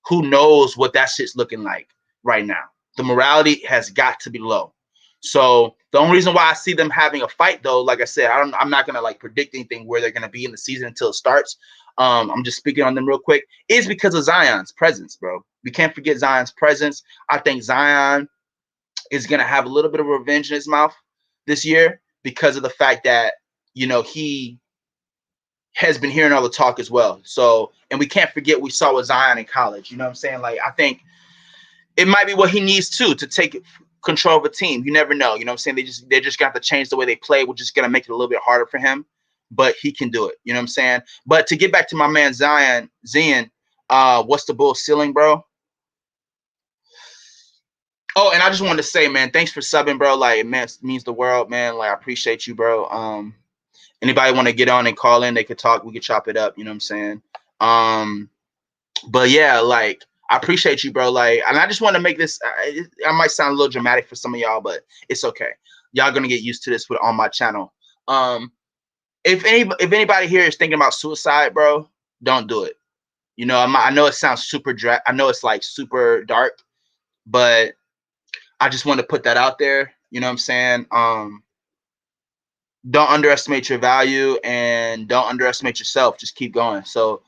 Who knows what that shit's looking like right now? The morality has got to be low. So the only reason why I see them having a fight, though, like I said, I'm not gonna like predict anything where they're gonna be in the season until it starts. I'm just speaking on them real quick. Is because of Zion's presence, bro. We can't forget Zion's presence. I think Zion is gonna have a little bit of revenge in his mouth this year because of the fact that, you know, he has been hearing all the talk as well. So, and we can't forget we saw with Zion in college. You know what I'm saying? Like, I think it might be what he needs to take control of a team. You never know. You know what I'm saying? They just got to change the way they play, which is going to make it a little bit harder for him, but he can do it. You know what I'm saying? But to get back to my man Zion, what's the Bulls ceiling, bro? Oh, and I just wanted to say, man, thanks for subbing, bro. Like, it means the world, man. Like, I appreciate you, bro. Anybody want to get on and call in, they could talk. We could chop it up. You know what I'm saying? Um, but yeah, like, I appreciate you, bro. Like, and I just want to make this. I might sound a little dramatic for some of y'all, but it's okay. Y'all gonna get used to this with on my channel. Um, if anybody here is thinking about suicide, bro, don't do it. You know, I know it sounds I know it's like super dark, but I just want to put that out there. You know what I'm saying? Don't underestimate your value and don't underestimate yourself. Just keep going. So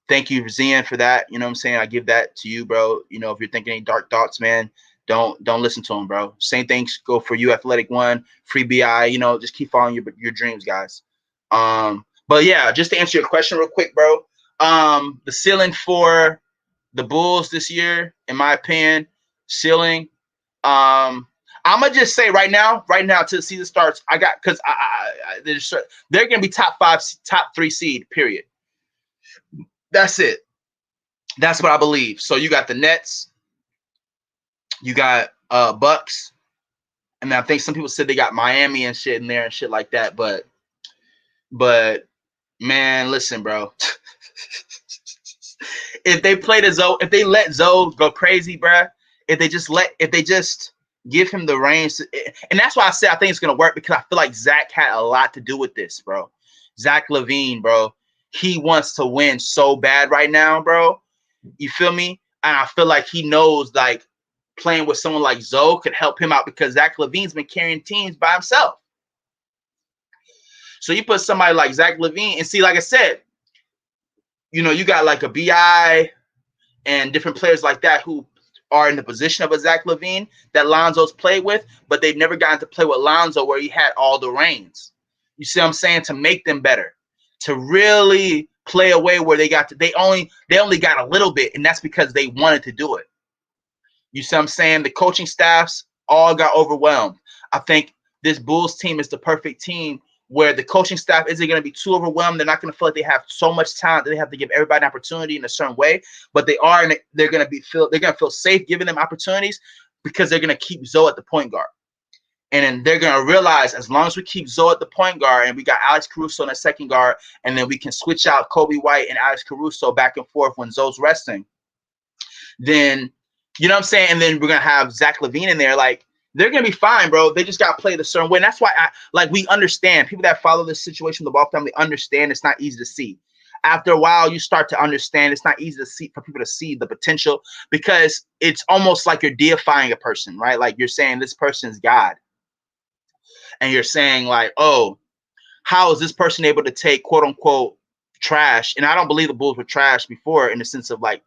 thank you, Zian, for that. You know what I'm saying? I give that to you, bro. You know, if you're thinking any dark thoughts, man, don't listen to them, bro. Same things go for you, Athletic One, Free BI. You know, just keep following your dreams, guys. But yeah, just to answer your question real quick, bro. The ceiling for the Bulls this year, in my opinion, ceiling. I'm gonna just say right now, till the season starts, I got because they're gonna be top 5, top 3 seed. Period. That's it. That's what I believe. So you got the Nets, you got Bucks, and I think some people said they got Miami and shit in there and shit like that. But man, listen, bro. If they play the Zoe, if they let Zoe go crazy, bruh, if they just give him the reins, and that's why I say I think it's gonna work because I feel like Zach had a lot to do with this, bro. Zach LaVine, bro, he wants to win so bad right now, bro. You feel me? And I feel like he knows like playing with someone like Zoe could help him out because Zach LaVine's been carrying teams by himself. So you put somebody like Zach LaVine and see, like I said, you know, you got like a BI and different players like that who are in the position of a Zach LaVine that Lonzo's played with, but they've never gotten to play with Lonzo where he had all the reins. You see what I'm saying? To make them better, to really play a way where they only got a little bit, and that's because they wanted to do it. You see what I'm saying? The coaching staffs all got overwhelmed. I think this Bulls team is the perfect team where the coaching staff isn't going to be too overwhelmed. They're not going to feel like they have so much talent that they have to give everybody an opportunity in a certain way, but they're going to feel safe giving them opportunities because they're going to keep Zoe at the point guard. And then they're going to realize as long as we keep Zoe at the point guard and we got Alex Caruso in the second guard, and then we can switch out Kobe White and Alex Caruso back and forth when Zoe's resting, then, you know what I'm saying? And then we're going to have Zach LaVine in there. Like, they're going to be fine, bro. They just got to play the certain way. And that's why, we understand. People that follow this situation, the Ball family, understand it's not easy to see. After a while, you start to understand it's not easy to see for people to see the potential because it's almost like you're deifying a person, right? Like you're saying this person's God. And you're saying like, oh, how is this person able to take quote unquote trash? And I don't believe the Bulls were trash before in the sense of like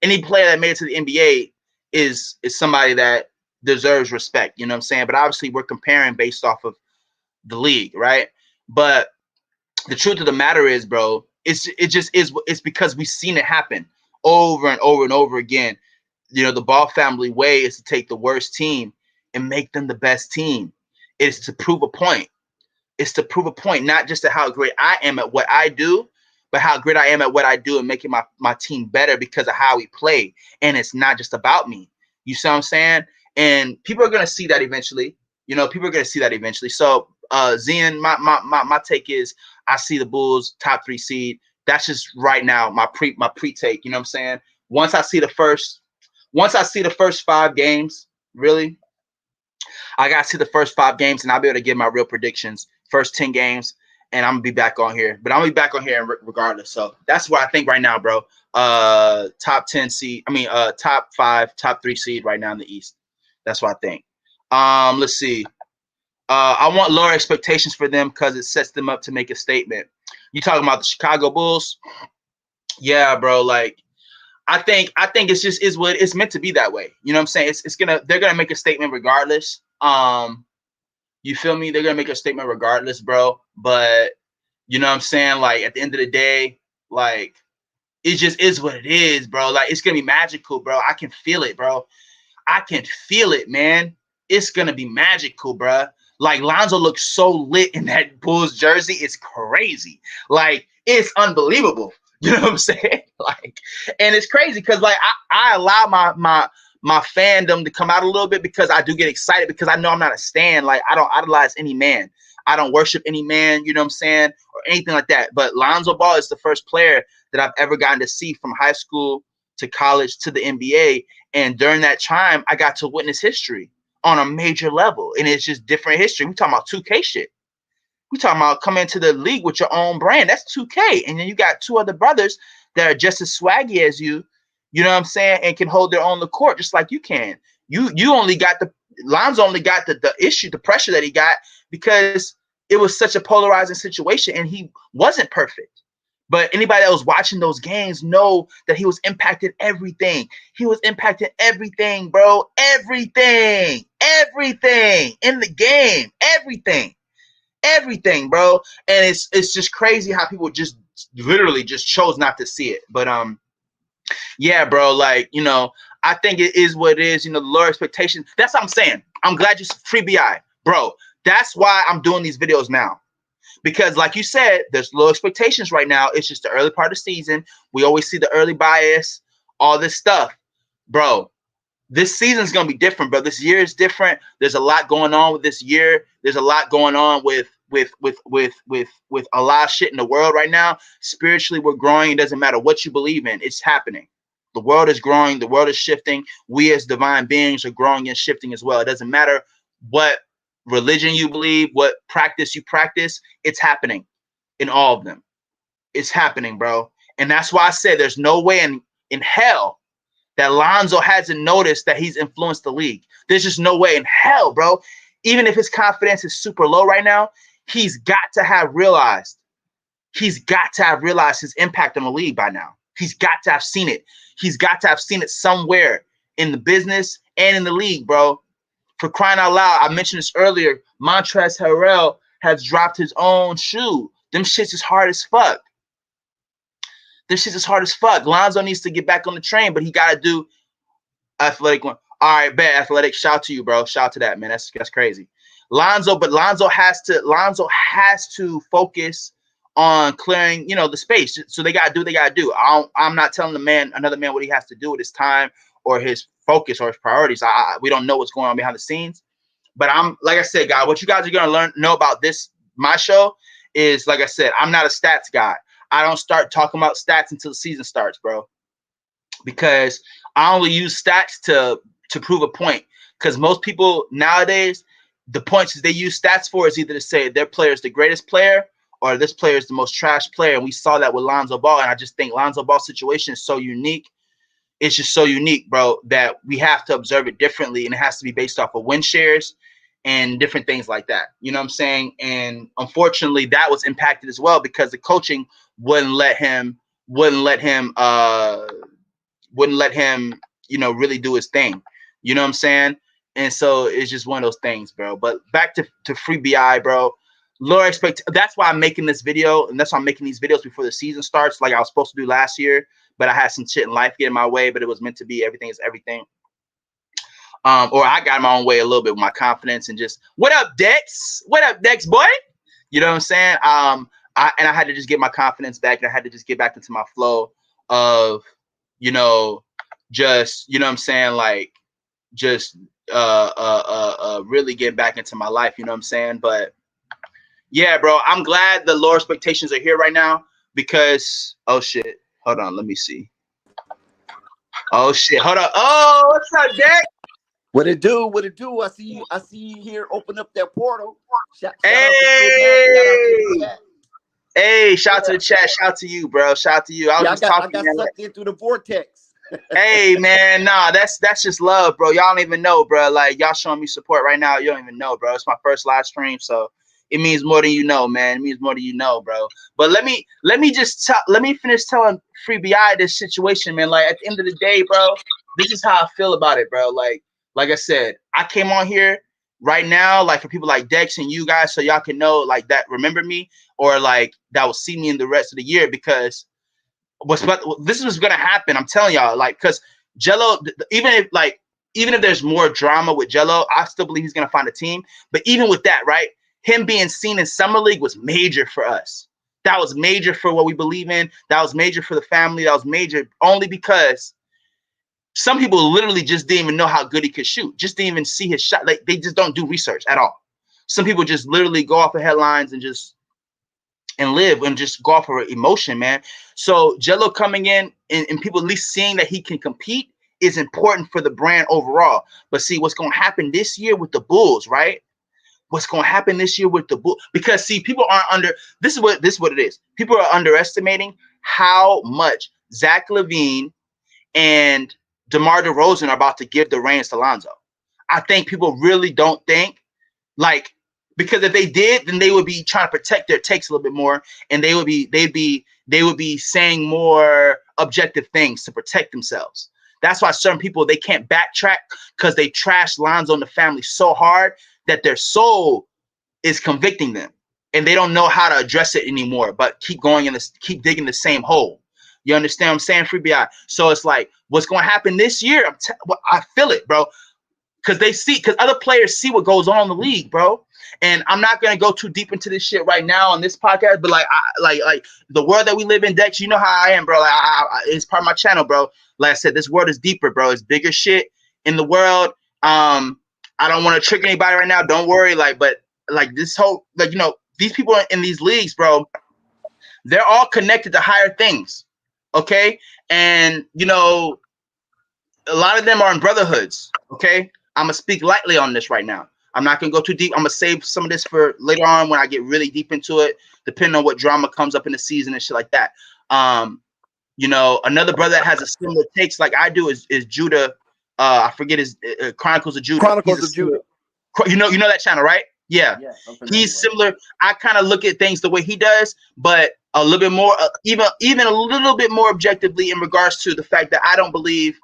any player that made it to the NBA is somebody that deserves respect. You know what I'm saying? But obviously we're comparing based off of the league, right? But the truth of the matter is, bro, it's because we've seen it happen over and over and over again. You know, the Ball family way is to take the worst team and make them the best team. It's to prove a point. It's to prove a point, not just to how great I am at what I do, but how great I am at what I do and making my team better because of how we play. And it's not just about me. You see what I'm saying? And people are going to see that eventually. You know, people are going to see that eventually. So, Zian, my take is I see the Bulls top 3 seed. That's just right now my pre take. You know what I'm saying? Once I see the first 5 games, really, I got to see the first 5 games, and I'll be able to give my real predictions. First 10 games, and I'm gonna be back on here. But I'm gonna be back on here regardless. So that's what I think right now, bro. Top 10 seed. Top 5, top 3 seed right now in the East. That's what I think. Let's see. I want lower expectations for them because it sets them up to make a statement. You talking about the Chicago Bulls? Yeah, bro. Like, I think it's just is what it's meant to be that way. You know what I'm saying? They're gonna make a statement regardless. You feel me? They're gonna make a statement regardless, bro. But you know what I'm saying? Like at the end of the day, like it just is what it is, bro. Like it's gonna be magical, bro. I can feel it, bro. I can feel it, man. It's gonna be magical, bro. Like Lonzo looks so lit in that Bulls jersey. It's crazy. Like it's unbelievable. You know what I'm saying? Like, and it's crazy because like I allow my fandom to come out a little bit, because I do get excited, because I know I'm not a stan. Like, I don't idolize any man. I don't worship any man, you know what I'm saying, or anything like that. But Lonzo Ball is the first player that I've ever gotten to see from high school to college to the NBA. And during that time, I got to witness history on a major level. And it's just different history. We talking about 2K shit. We talking about coming into the league with your own brand. That's 2K. And then you got two other brothers that are just as swaggy as you know what I'm saying, and can hold their own on the court just like you can. You only got Lonzo only got the issue, the pressure that he got, because it was such a polarizing situation and he wasn't perfect. But anybody that was watching those games know that he was impacting everything. He was impacting everything, bro. Everything. Everything in the game. Everything, bro. And it's just crazy how people just literally just chose not to see it. But yeah, bro, like, you know, I think it is what it is, you know, the lower expectations. That's what I'm saying. I'm glad you free BI, bro. That's why I'm doing these videos now. Because like you said, there's low expectations right now. It's just the early part of the season. We always see the early bias, all this stuff. Bro, this season's gonna be different, bro. This year is different. There's a lot going on with this year. There's a lot going on with a lot of shit in the world right now. Spiritually, we're growing. It doesn't matter what you believe in, it's happening. The world is growing, the world is shifting. We as divine beings are growing and shifting as well. It doesn't matter what religion you believe, what practice you practice, it's happening in all of them. It's happening, bro. And that's why I said there's no way in hell that Lonzo hasn't noticed that he's influenced the league. There's just no way in hell, bro. Even if his confidence is super low right now, he's got to have realized his impact on the league by now. He's got to have seen it. He's got to have seen it somewhere in the business and in the league, bro. For crying out loud, I mentioned this earlier, Montrezl Harrell has dropped his own shoe. Them shits is hard as fuck. This shit is hard as fuck. Lonzo needs to get back on the train, but he got to do athletic one. All right, bet athletic. Shout out to you, bro. Shout out to that, man. That's crazy. Lonzo has to focus on clearing, you know, the space. So they gotta do. I'm not telling another man what he has to do with his time or his focus or his priorities. We don't know what's going on behind the scenes. But I'm, like I said, guys, what you guys are gonna know about my show is, like I said, I'm not a stats guy. I don't start talking about stats until the season starts, bro. Because I only use stats to prove a point. Because most people nowadays, the points they use stats for is either to say their player is the greatest player or this player is the most trash player. And we saw that with Lonzo Ball. And I just think Lonzo Ball's situation is so unique. It's just so unique, bro, that we have to observe it differently. And it has to be based off of win shares and different things like that. You know what I'm saying? And unfortunately, that was impacted as well because the coaching wouldn't let him, you know, really do his thing. You know what I'm saying? And so it's just one of those things, bro. But back to free BI, bro. Lower expect. That's why I'm making this video, and that's why I'm making these videos before the season starts, like I was supposed to do last year. But I had some shit in life get in my way. But it was meant to be. Everything is everything. Or I got my own way a little bit with my confidence and just, what up, Dex? What up, Dex boy? You know what I'm saying? I had to just get my confidence back, and I had to just get back into my flow of, you know, just, you know what I'm saying, like, just really get back into my life, you know what I'm saying? But yeah, bro, I'm glad the lower expectations are here right now because, oh shit, hold on, let me see. Oh shit, hold on. Oh, what's up, Dex? What it do? What it do? I see you here. Open up that portal. Shout hey, shout out to the chat. Shout out to you, bro. Shout out to you. I got sucked into the vortex. Hey, man, nah, that's just love, bro. Y'all don't even know, bro. Like, y'all showing me support right now. You don't even know, bro. It's my first live stream, so it means more than you know, man. It means more than you know, bro. But let me finish telling Free BI this situation, man. Like, at the end of the day, bro, this is how I feel about it, bro. Like I said, I came on here right now, like, for people like Dex and you guys, so y'all can know, like, that remember me, or like that will see me in the rest of the year, because this is what's gonna happen. I'm telling y'all, like, because Jello, even if there's more drama with Jello, I still believe he's gonna find a team. But even with that, right, him being seen in Summer League was major for us. That was major for what we believe in. That was major for the family. That was major only because Some people literally just didn't even know how good he could shoot. Just didn't even see his shot. Like they just don't do research at all. Some people just literally go off of headlines and just and live and just go off of emotion, man. So Jello coming in and people at least seeing that he can compete is important for the brand overall. But see what's going to happen this year with the Bulls, right? What's going to happen this year with the Bulls? Because see, people aren't under. This is what it is. People are underestimating how much Zach LaVine and DeMar DeRozan are about to give the reins to Lonzo. I think people really don't think like because if they did, then they would be trying to protect their takes a little bit more, and they would be saying more objective things to protect themselves. That's why certain people they can't backtrack because they trash Lonzo and the family so hard that their soul is convicting them, and they don't know how to address it anymore. But keep going in this, keep digging the same hole. You understand what I'm saying, Free BI? So it's like what's going to happen this year. I feel it, bro, because other players see what goes on in the league, bro. And I'm not gonna go too deep into this shit right now on this podcast, but like the world that we live in, Dex, you know how I am, bro. It's part of my channel, bro. Like I said, this world is deeper, bro. It's bigger shit in the world. I don't want to trick anybody right now. Don't worry, but this whole these people in these leagues, bro. They're all connected to higher things, okay? And a lot of them are in brotherhoods, okay? I'm gonna speak lightly on this right now. I'm not gonna go too deep. I'm gonna save some of this for later on when I get really deep into it, depending on what drama comes up in the season and shit like that. Another brother that has a similar takes like I do is Judah. I forget his Chronicles of Judah. He's Chronicles of Judah. You know that channel, right? Yeah. Yeah, He's similar. I kind of look at things the way he does, but a little bit more, even a little bit more objectively in regards to the fact that I don't believe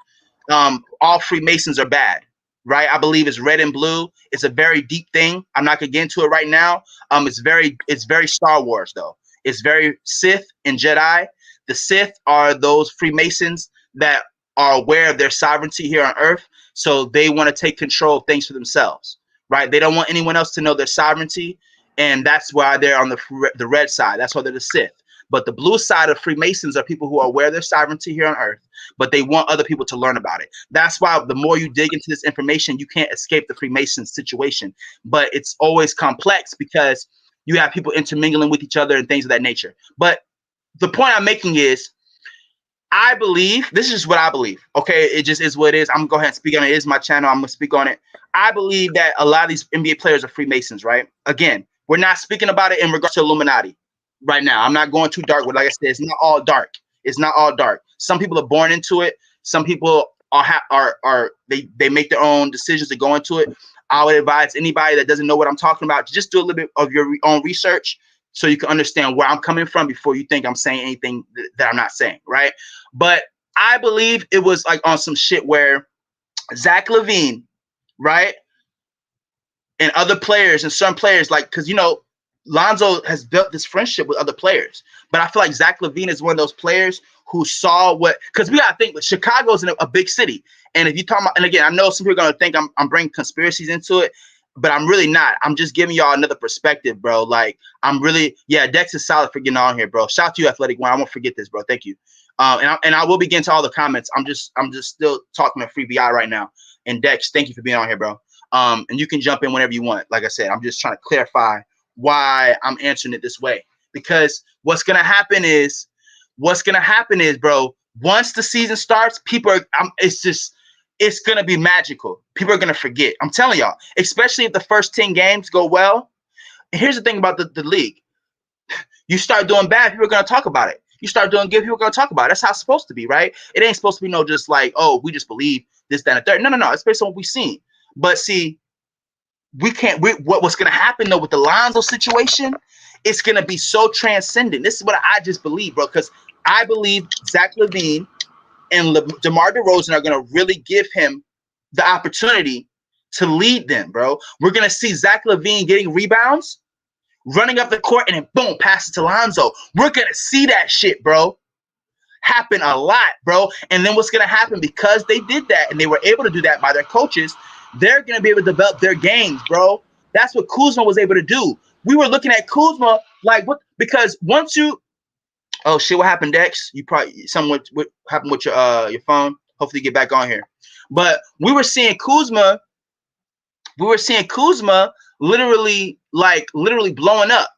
all Freemasons are bad, right? I believe it's red and blue. It's a very deep thing. I'm not gonna get into it right now. It's very Star Wars though. It's very Sith and Jedi. The Sith are those Freemasons that are aware of their sovereignty here on Earth, so they want to take control of things for themselves, right? They don't want anyone else to know their sovereignty, and that's why they're on the red side. That's why they're the Sith. But the blue side of Freemasons are people who are aware of their sovereignty here on Earth, but they want other people to learn about it. That's why the more you dig into this information, you can't escape the Freemason situation. But it's always complex because you have people intermingling with each other and things of that nature. But the point I'm making is I believe, this is what I believe, okay? It just is what it is. I'm going to go ahead and speak on it. It is my channel. I'm going to speak on it. I believe that a lot of these NBA players are Freemasons, right? Again, we're not speaking about it in regards to Illuminati right now. I'm not going too dark, but like I said, it's not all dark. It's not all dark. Some people are born into it. Some people they make their own decisions to go into it. I would advise anybody that doesn't know what I'm talking about, just do a little bit of your own research so you can understand where I'm coming from before you think I'm saying anything that I'm not saying, right? But I believe it was like on some shit where Zach LaVine, right, and other players and some players, like, because Lonzo has built this friendship with other players, but I feel like Zach LaVine is one of those players who saw because we gotta think, Chicago's in a big city, and if you talk about, and again, I know some people are gonna think I'm bringing conspiracies into it, but I'm really not. I'm just giving y'all another perspective, bro. Like, I'm really, Dex is solid for getting on here, bro. Shout out to you, Athletic One. I won't forget this, bro. Thank you. And I will begin to all the comments. I'm just still talking to Free BI right now. And Dex, thank you for being on here, bro. And you can jump in whenever you want. Like I said, I'm just trying to clarify why I'm answering it this way. Because what's gonna happen is, bro, once the season starts, it's gonna be magical. People are gonna forget. I'm telling y'all, especially if the first 10 games go well. And here's the thing about the league. You start doing bad, people are gonna talk about it. You start doing good, people are gonna talk about it. That's how it's supposed to be, right? It ain't supposed to be just like, oh, we just believe this, that, and the third. No. It's based on what we've seen. But see, what's gonna happen though with the Lonzo situation, it's gonna be so transcendent. This is what I just believe, bro, because I believe Zach LaVine and DeMar DeRozan are going to really give him the opportunity to lead them, bro. We're going to see Zach LaVine getting rebounds, running up the court, and then boom, pass it to Lonzo. We're going to see that shit, bro, happen a lot, bro. And then what's going to happen, because they did that and they were able to do that by their coaches, they're going to be able to develop their games, bro. That's what Kuzma was able to do. We were looking at Kuzma like, what? Because once you, oh shit, what happened, Dex? You probably, what happened with your phone? Hopefully get back on here. But we were seeing Kuzma literally blowing up,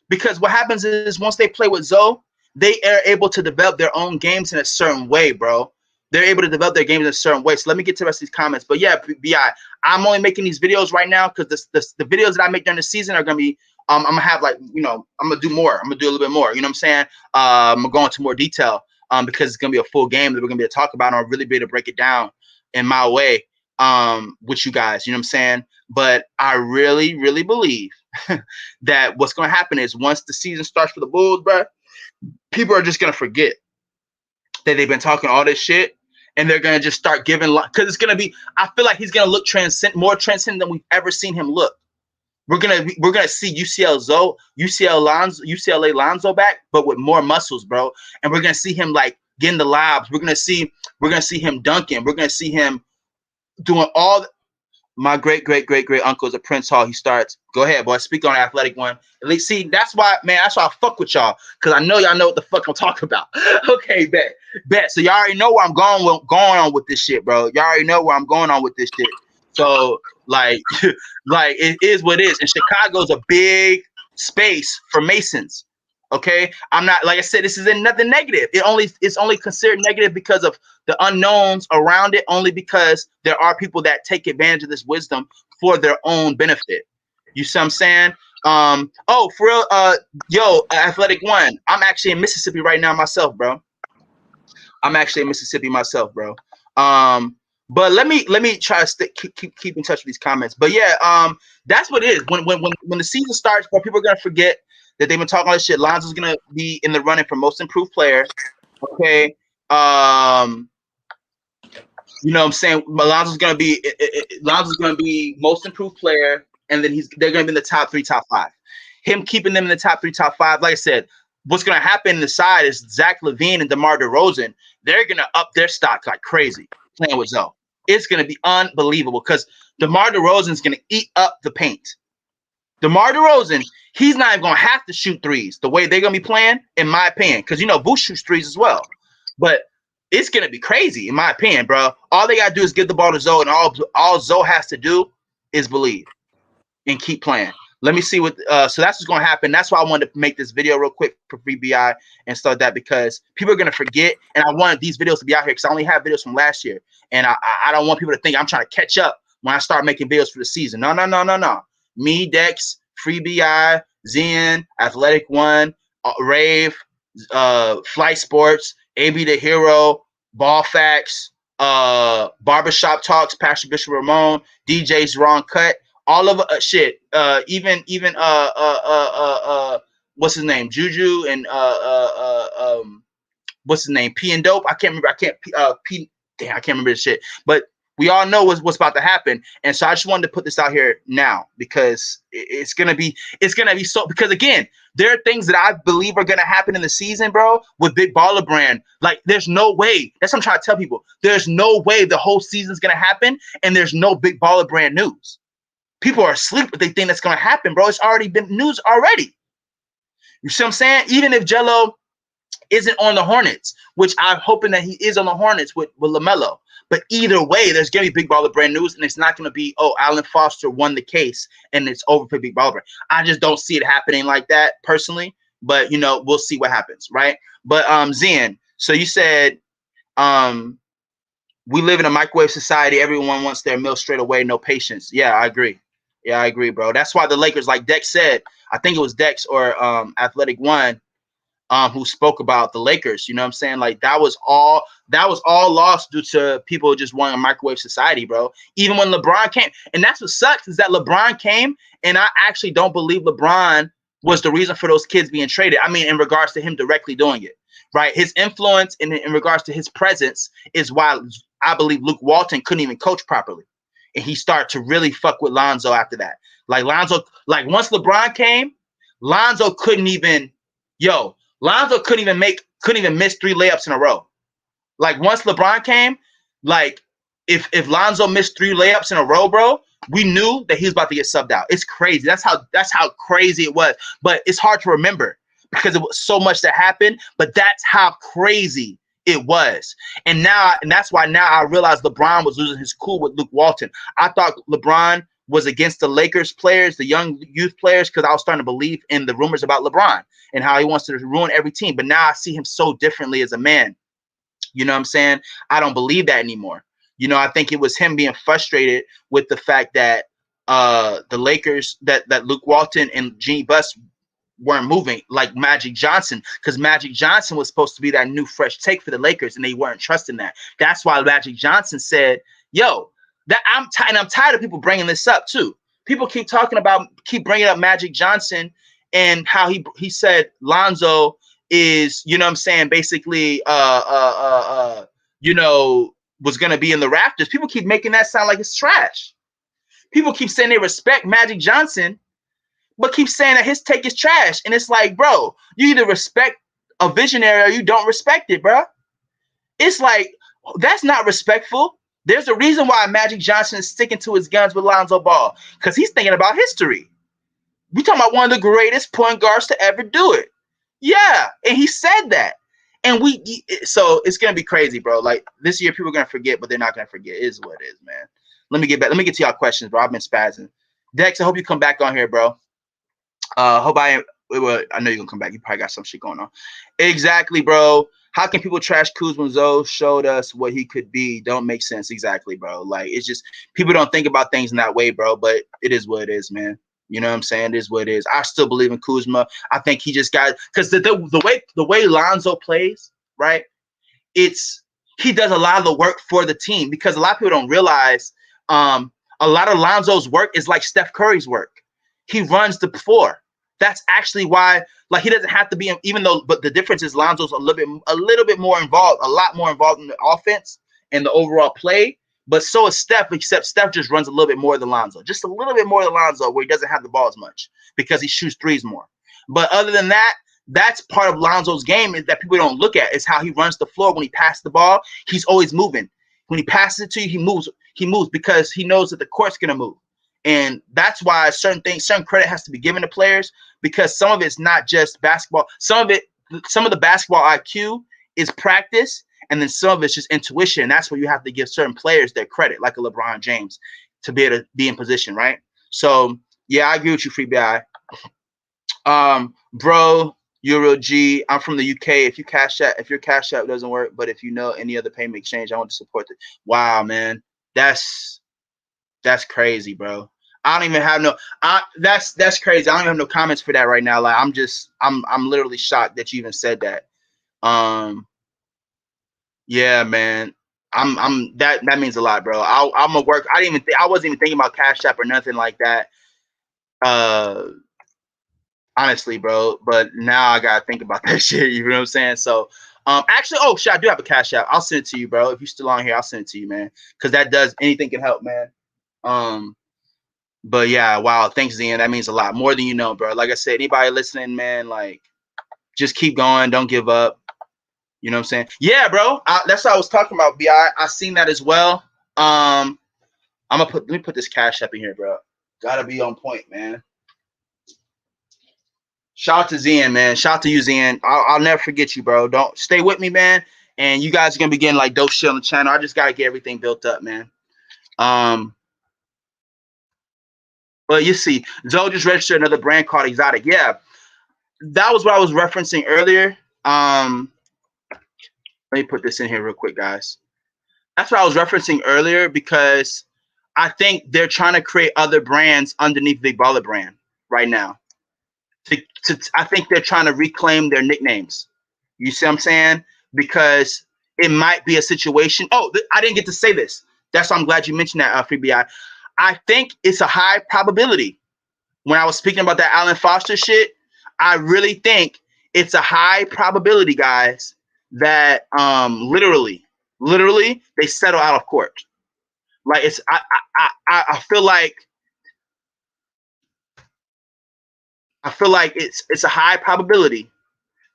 because what happens is once they play with Zoe, they are able to develop their own games in a certain way, bro. They're able to develop their games in a certain way. So let me get to the rest of these comments. But yeah, Bi, I'm only making these videos right now because the videos that I make during the season are gonna be I'm gonna have, like, I'm gonna do more. I'm gonna do a little bit more. You know what I'm saying? I'm gonna go into more detail because it's gonna be a full game that we're gonna be able to talk about, and I'll really be able to break it down in my way with you guys. You know what I'm saying? But I really, really believe that what's going to happen is once the season starts for the Bulls, bro, people are just going to forget that they've been talking all this shit, and they're going to just start giving, because it's going to be, I feel like he's going to look more transcendent than we've ever seen him look. We're gonna see UCLA Lonzo back, but with more muscles, bro. And we're gonna see him like getting the lobs. We're gonna see him dunking. We're gonna see him doing all. My great uncle is a Prince Hall. He starts. Go ahead, boy. Speak on the athletic one. At least, see, that's why, man. That's why I fuck with y'all, because I know y'all know what the fuck I'm talking about. Okay, bet. So y'all already know where I'm going on with this shit, bro. Y'all already know where I'm going on with this shit. So like, like it is what it is. And Chicago's a big space for Masons. Okay, I'm not, like I said, this isn't nothing negative. It's only considered negative because of the unknowns around it, only because there are people that take advantage of this wisdom for their own benefit. You see what I'm saying? Oh, for real, Athletic One, I'm actually in Mississippi right now myself, bro. But let me try to keep in touch with these comments. But yeah, that's what it is. When the season starts, bro, people are gonna forget that they've been talking all this shit. Lonzo's gonna be in the running for most improved player. Okay. You know what I'm saying? Lonzo's gonna be most improved player, and then they're gonna be in the top 3, top 5. Him keeping them in the top 3, top 5, like I said, what's gonna happen in the side is Zach LaVine and DeMar DeRozan, they're gonna up their stock like crazy playing with Zoe. It's gonna be unbelievable because DeMar DeRozan's gonna eat up the paint. DeMar DeRozan, he's not even gonna have to shoot threes the way they're gonna be playing, in my opinion, because Booth shoots threes as well. But it's gonna be crazy, in my opinion, bro. All they gotta do is give the ball to Zoe, and all Zoe has to do is believe and keep playing. Let me see what. So that's what's gonna happen. That's why I wanted to make this video real quick for Free BI and stuff like that, because people are gonna forget, and I wanted these videos to be out here because I only have videos from last year, and I don't want people to think I'm trying to catch up when I start making videos for the season. No. Me, Dex, Free BI, Zen, Athletic One, Rave, Flight Sports, AB the Hero, Ball Facts, Barbershop Talks, Pastor Bishop Ramon, DJ's Wrong Cut, all of shit. Even what's his name? Juju and what's his name? P and Dope. I can't remember. I can't remember this shit. But we all know what's about to happen, and so I just wanted to put this out here now because it's gonna be so. Because again, there are things that I believe are gonna happen in the season, bro. With Big Baller Brand, like there's no way. That's what I'm trying to tell people. There's no way the whole season's gonna happen, and there's no Big Baller Brand news. People are asleep, but they think that's gonna happen, bro. It's already been news already. You see what I'm saying? Even if Jello isn't on the Hornets, which I'm hoping that he is on the Hornets with LaMelo. But either way, there's going to be Big Baller Brand news, and it's not going to be, oh, Alan Foster won the case, and it's over for Big Baller Brand. I just don't see it happening like that personally, but, we'll see what happens, right? But, Zen, so you said we live in a microwave society. Everyone wants their meal straight away, no patience. Yeah, I agree. Bro. That's why the Lakers, like Dex said, I think it was Dex or Athletic One, who spoke about the Lakers. You know what I'm saying? Like that was all lost due to people just wanting a microwave society, bro. Even when LeBron came, and that's what sucks is that LeBron came, and I actually don't believe LeBron was the reason for those kids being traded. I mean, in regards to him directly doing it, right? His influence in regards to his presence is why I believe Luke Walton couldn't even coach properly, and he started to really fuck with Lonzo after that. Like Lonzo, like once LeBron came, Lonzo couldn't even miss 3 layups in a row. Like once LeBron came, like if Lonzo missed 3 layups in a row, bro, we knew that he was about to get subbed out. It's crazy. That's how crazy it was. But it's hard to remember because it was so much that happened. But that's how crazy It was. And that's why now I realize LeBron was losing his cool with Luke Walton. I thought LeBron was against the Lakers players, the young youth players, because I was starting to believe in the rumors about LeBron and how he wants to ruin every team. But now I see him so differently as a man. You know what I'm saying? I don't believe that anymore. I think it was him being frustrated with the fact that the Lakers, that Luke Walton and Jeanie Buss weren't moving like Magic Johnson, because Magic Johnson was supposed to be that new fresh take for the Lakers, and they weren't trusting that. That's why Magic Johnson said, "Yo, that I'm tired of people bringing this up too. People keep bringing up Magic Johnson and how he said Lonzo is, you know what I'm saying, basically was gonna be in the Raptors. People keep making that sound like it's trash. People keep saying they respect Magic Johnson, but keep saying that his take is trash. And it's like, bro, you either respect a visionary or you don't respect it, bro. It's like, that's not respectful. There's a reason why Magic Johnson is sticking to his guns with Lonzo Ball, because he's thinking about history. We talking about one of the greatest point guards to ever do it. Yeah, and he said that. And so it's gonna be crazy, bro. Like this year, people are gonna forget, but they're not gonna forget. It is what it is, man. Let me get back. Let me get to y'all questions, bro. I've been spazzing. Dex, I hope you come back on here, bro. Hope I know you're gonna come back. You probably got some shit going on. Exactly, bro. How can people trash Kuz when Zoe showed us what he could be? Don't make sense. Exactly, bro. Like it's just people don't think about things in that way, bro. But it is what it is, man. You know what I'm saying? It is what it is. I still believe in Kuzma. I think he just got, because the way Lonzo plays, right? It's He does a lot of the work for the team, because a lot of people don't realize a lot of Lonzo's work is like Steph Curry's work. He runs the floor. That's actually why, like, he doesn't have to be, even though, but the difference is Lonzo's a little bit more involved, a lot more involved in the offense and the overall play. But so is Steph, except Steph just runs a little bit more than Lonzo, just a little bit more than Lonzo, where he doesn't have the ball as much because he shoots threes more. But other than that, that's part of Lonzo's game is that people don't look at, is how he runs the floor. When he passes the ball, he's always moving. When he passes it to you, he moves. He moves because he knows that the court's gonna move. And that's why certain credit has to be given to players, because some of it's not just basketball. Some of the basketball IQ is practice, and then some of it's just intuition. And that's where you have to give certain players their credit, like a LeBron James, to be able to be in position, right? So yeah, I agree with you, Free BI. Bro, Euro G, I'm from the UK. If your cash app doesn't work, but if you know any other payment exchange, I want to support it. Wow, man, that's crazy, bro. I don't even have no. That's crazy. I don't even have no comments for that right now. Like I'm literally shocked that you even said that. Yeah, man. That means a lot, bro. I'm gonna work. I wasn't even thinking about Cash App or nothing like that. Uh, Honestly, bro. But now I gotta think about that shit. You know what I'm saying? So, actually, oh shit, I do have a Cash App. I'll send it to you, bro. If you're still on here, I'll send it to you, man. Because that does anything can help, man. But yeah, wow, thanks, Zian. That means a lot more than you know, bro. Like I said, anybody listening, man, like just keep going, don't give up. You know what I'm saying? Yeah, bro. That's what I was talking about. I seen that as well. Let me put this Cash App in here, bro. Gotta be on point, man. Shout out to Zian, man. Shout out to you, Zian. I'll never forget you, bro. Don't stay with me, man. And you guys are gonna be getting like dope shit on the channel. I just gotta get everything built up, man. But you see, Zoe just registered another brand called Exotic. Yeah, that was what I was referencing earlier. Let me put this in here real quick, guys. That's what I was referencing earlier, because I think they're trying to create other brands underneath Big Baller brand right now. I think they're trying to reclaim their nicknames. You see what I'm saying? Because it might be a situation. Oh, I didn't get to say this. That's why I'm glad you mentioned that, Free BI. I think it's a high probability. When I was speaking about that Alan Foster shit, I really think it's a high probability, guys, that literally they settle out of court. Like I feel like it's a high probability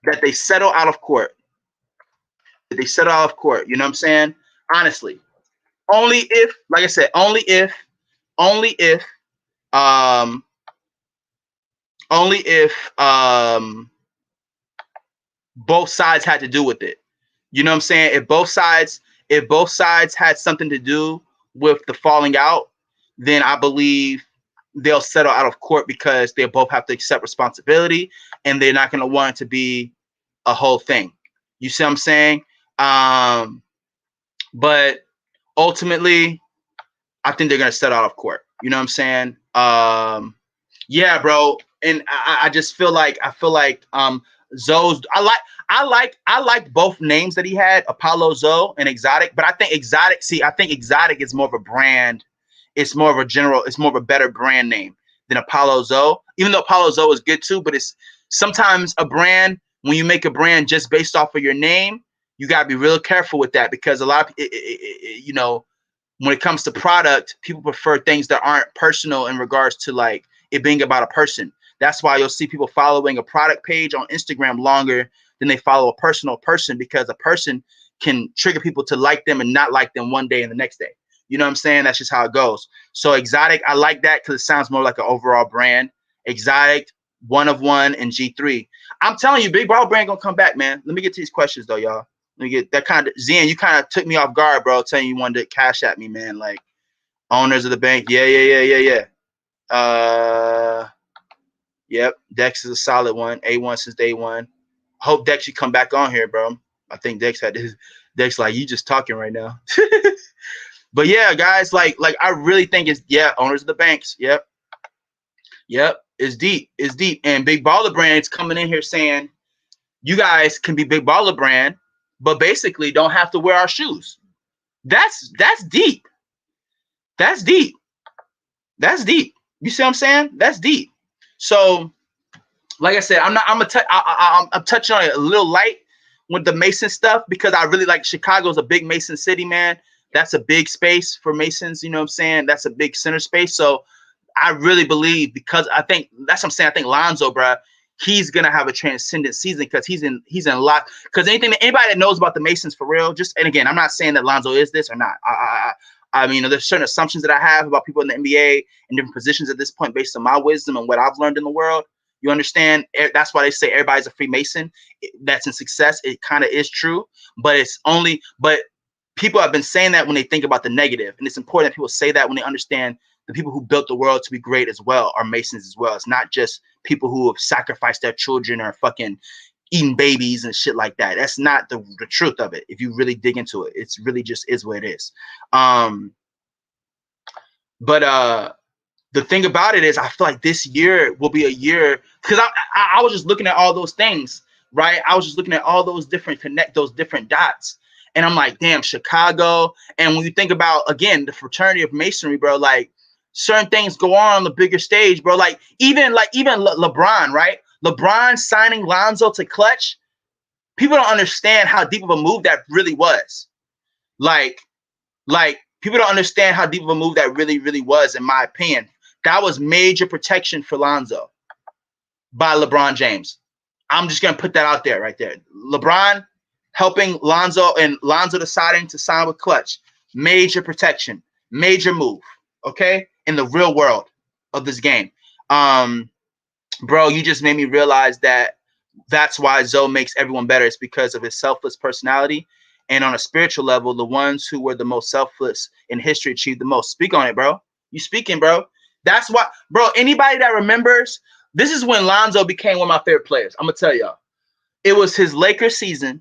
that they settle out of court. That they settle out of court. You know what I'm saying? Honestly, only if, like I said, only if um only if both sides had to do with it. You know what I'm saying? If both sides had something to do with the falling out, then I believe they'll settle out of court because they both have to accept responsibility and they're not going to want it to be a whole thing. You see what I'm saying? But ultimately, I think they're gonna settle out of court. You know what I'm saying? Yeah, bro. And I just feel like Zoe's. I like both names that he had, Apollo Zoe and Exotic. But I think Exotic. See, I think Exotic is more of a brand. It's more of a general. It's more of a better brand name than Apollo Zoe. Even though Apollo Zoe is good too, but it's sometimes a brand. When you make a brand just based off of your name, you gotta be real careful with that because a lot of when it comes to product, people prefer things that aren't personal in regards to like it being about a person. That's why you'll see people following a product page on Instagram longer than they follow a personal person because a person can trigger people to like them and not like them one day and the next day. You know what I'm saying? That's just how it goes. So Exotic, I like that because it sounds more like an overall brand. Exotic, One of One, and G3. I'm telling you, Big Ball brand gonna come back, man. Let me get to these questions though, y'all. Let me get that kind of Zen. You kind of took me off guard, bro. Telling you wanted to cash at me, man. Like owners of the bank. Yeah. Yep. Dex is a solid one. A1 since day one. Hope Dex should come back on here, bro. I think Dex had this. Dex like you just talking right now. But yeah, guys, like I really think it's owners of the banks. Yep. It's deep. It's deep. And Big Baller Brand's coming in here saying you guys can be Big Baller Brand, but basically don't have to wear our shoes. That's deep. That's deep. That's deep. You see what I'm saying? That's deep. So, like I said, I'm touching on it a little light with the Mason stuff because I really like Chicago's a big Mason city, man. That's a big space for Masons. You know what I'm saying? That's a big center space. So I really believe because I think that's what I'm saying. I think Lonzo, bro, he's gonna have a transcendent season because he's in lot. Because anybody that knows about the Masons for real, and again, I'm not saying that Lonzo is this or not. I mean, there's certain assumptions that I have about people in the NBA and different positions at this point based on my wisdom and what I've learned in the world. You understand? That's why they say everybody's a Freemason. That's in success. It kind of is true, but people have been saying that when they think about the negative, and it's important that people say that when they understand the people who built the world to be great as well are Masons as well. It's not just people who have sacrificed their children or fucking eating babies and shit like that. That's not the truth of it. If you really dig into it, it's really just is what it is. But the thing about it is I feel like this year will be a year because I was just looking at all those things, right? I was just looking at all those different dots. And I'm like, damn, Chicago. And when you think about, again, the fraternity of Masonry, bro, like certain things go on the bigger stage, bro. Like even LeBron, right? LeBron signing Lonzo to Clutch. People don't understand how deep of a move that really was. Like people don't understand how deep of a move that really, really was, in my opinion. That was major protection for Lonzo by LeBron James. I'm just going to put that out there right there. LeBron helping Lonzo and Lonzo deciding to sign with Clutch. Major protection. Major move. Okay? In the real world of this game. Bro, you just made me realize that's why Zoe makes everyone better. It's because of his selfless personality. And on a spiritual level, the ones who were the most selfless in history achieved the most. Speak on it, bro. You speaking, bro. That's why, bro, anybody that remembers, this is when Lonzo became one of my favorite players. I'm going to tell y'all. It was his Lakers season,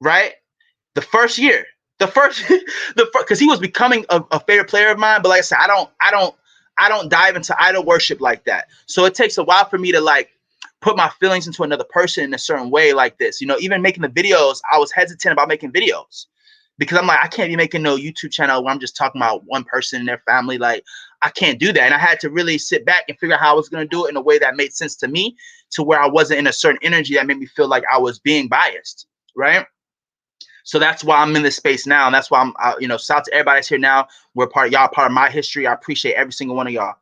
right? The first year. Because he was becoming a favorite player of mine. But like I said, I don't dive into idol worship like that. So it takes a while for me to like put my feelings into another person in a certain way like this. You know, even making the videos, I was hesitant about making videos because I'm like, I can't be making no YouTube channel where I'm just talking about one person and their family. Like, I can't do that. And I had to really sit back and figure out how I was going to do it in a way that made sense to me, to where I wasn't in a certain energy that made me feel like I was being biased, right? So that's why I'm in this space now. And that's why shout out to everybody that's here now. We're part of my history. I appreciate every single one of y'all.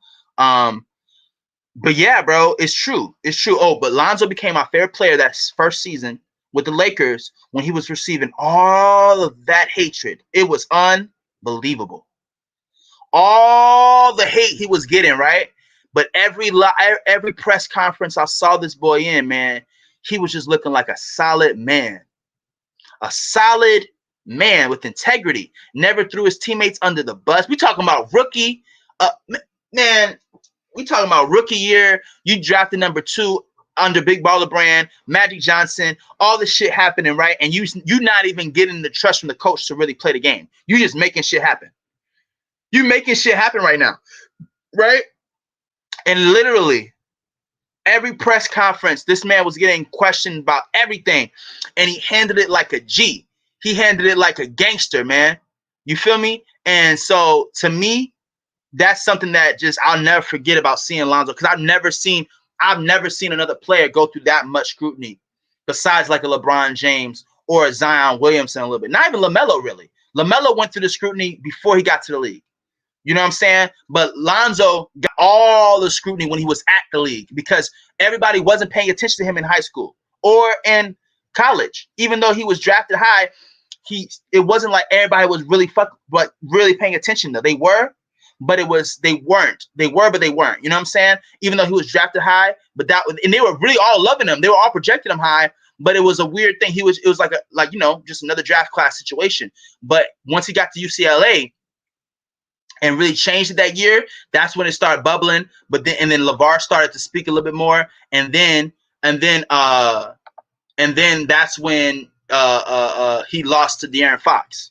But yeah, bro, it's true. It's true. Oh, but Lonzo became my favorite player that first season with the Lakers when he was receiving all of that hatred. It was unbelievable. All the hate he was getting, right? But every press conference I saw this boy in, man, he was just looking like a solid man. a solid man with integrity. Never threw his teammates under the bus. We talking about rookie, man. We talking about rookie year. You drafted number 2 under Big Baller Brand, Magic Johnson, all this shit happening, right? And you not even getting the trust from the coach to really play the game. You just making shit happen. You making shit happen right now, right? And literally every press conference, this man was getting questioned about everything, and he handled it like a G. He handled it like a gangster, man. You feel me? And so to me, that's something that just I'll never forget about seeing Lonzo, because I've never seen another player go through that much scrutiny besides like a LeBron James or a Zion Williamson a little bit. Not even LaMelo really. LaMelo went through the scrutiny before he got to the league. You know what I'm saying? But Lonzo got all the scrutiny when he was at the league, because everybody wasn't paying attention to him in high school or in college. Even though he was drafted high, it wasn't like everybody was really paying attention though. They were, but they weren't. They were, but they weren't. You know what I'm saying? Even though he was drafted high, and they were really all loving him. They were all projecting him high, but it was a weird thing. It was like just another draft class situation. But once he got to UCLA and really changed it that year, that's when it started bubbling. But then LeVar started to speak a little bit more, and then that's when he lost to De'Aaron Fox,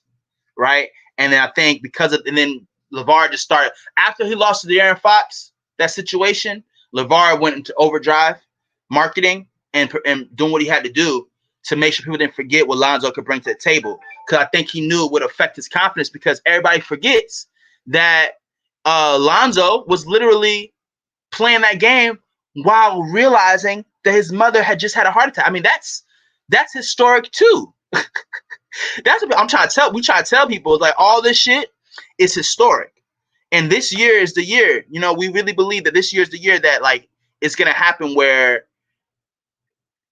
right? And then I think and then LeVar just started after he lost to De'Aaron Fox, that situation. LeVar went into overdrive marketing and doing what he had to do to make sure people didn't forget what Lonzo could bring to the table. Because I think he knew it would affect his confidence, because everybody forgets that Lonzo was literally playing that game while realizing that his mother had just had a heart attack. I mean, that's historic too. That's what I'm trying to tell. We try to tell people, like, all this shit is historic, and this year is the year. You know, we really believe that this year is the year that like it's gonna happen. Where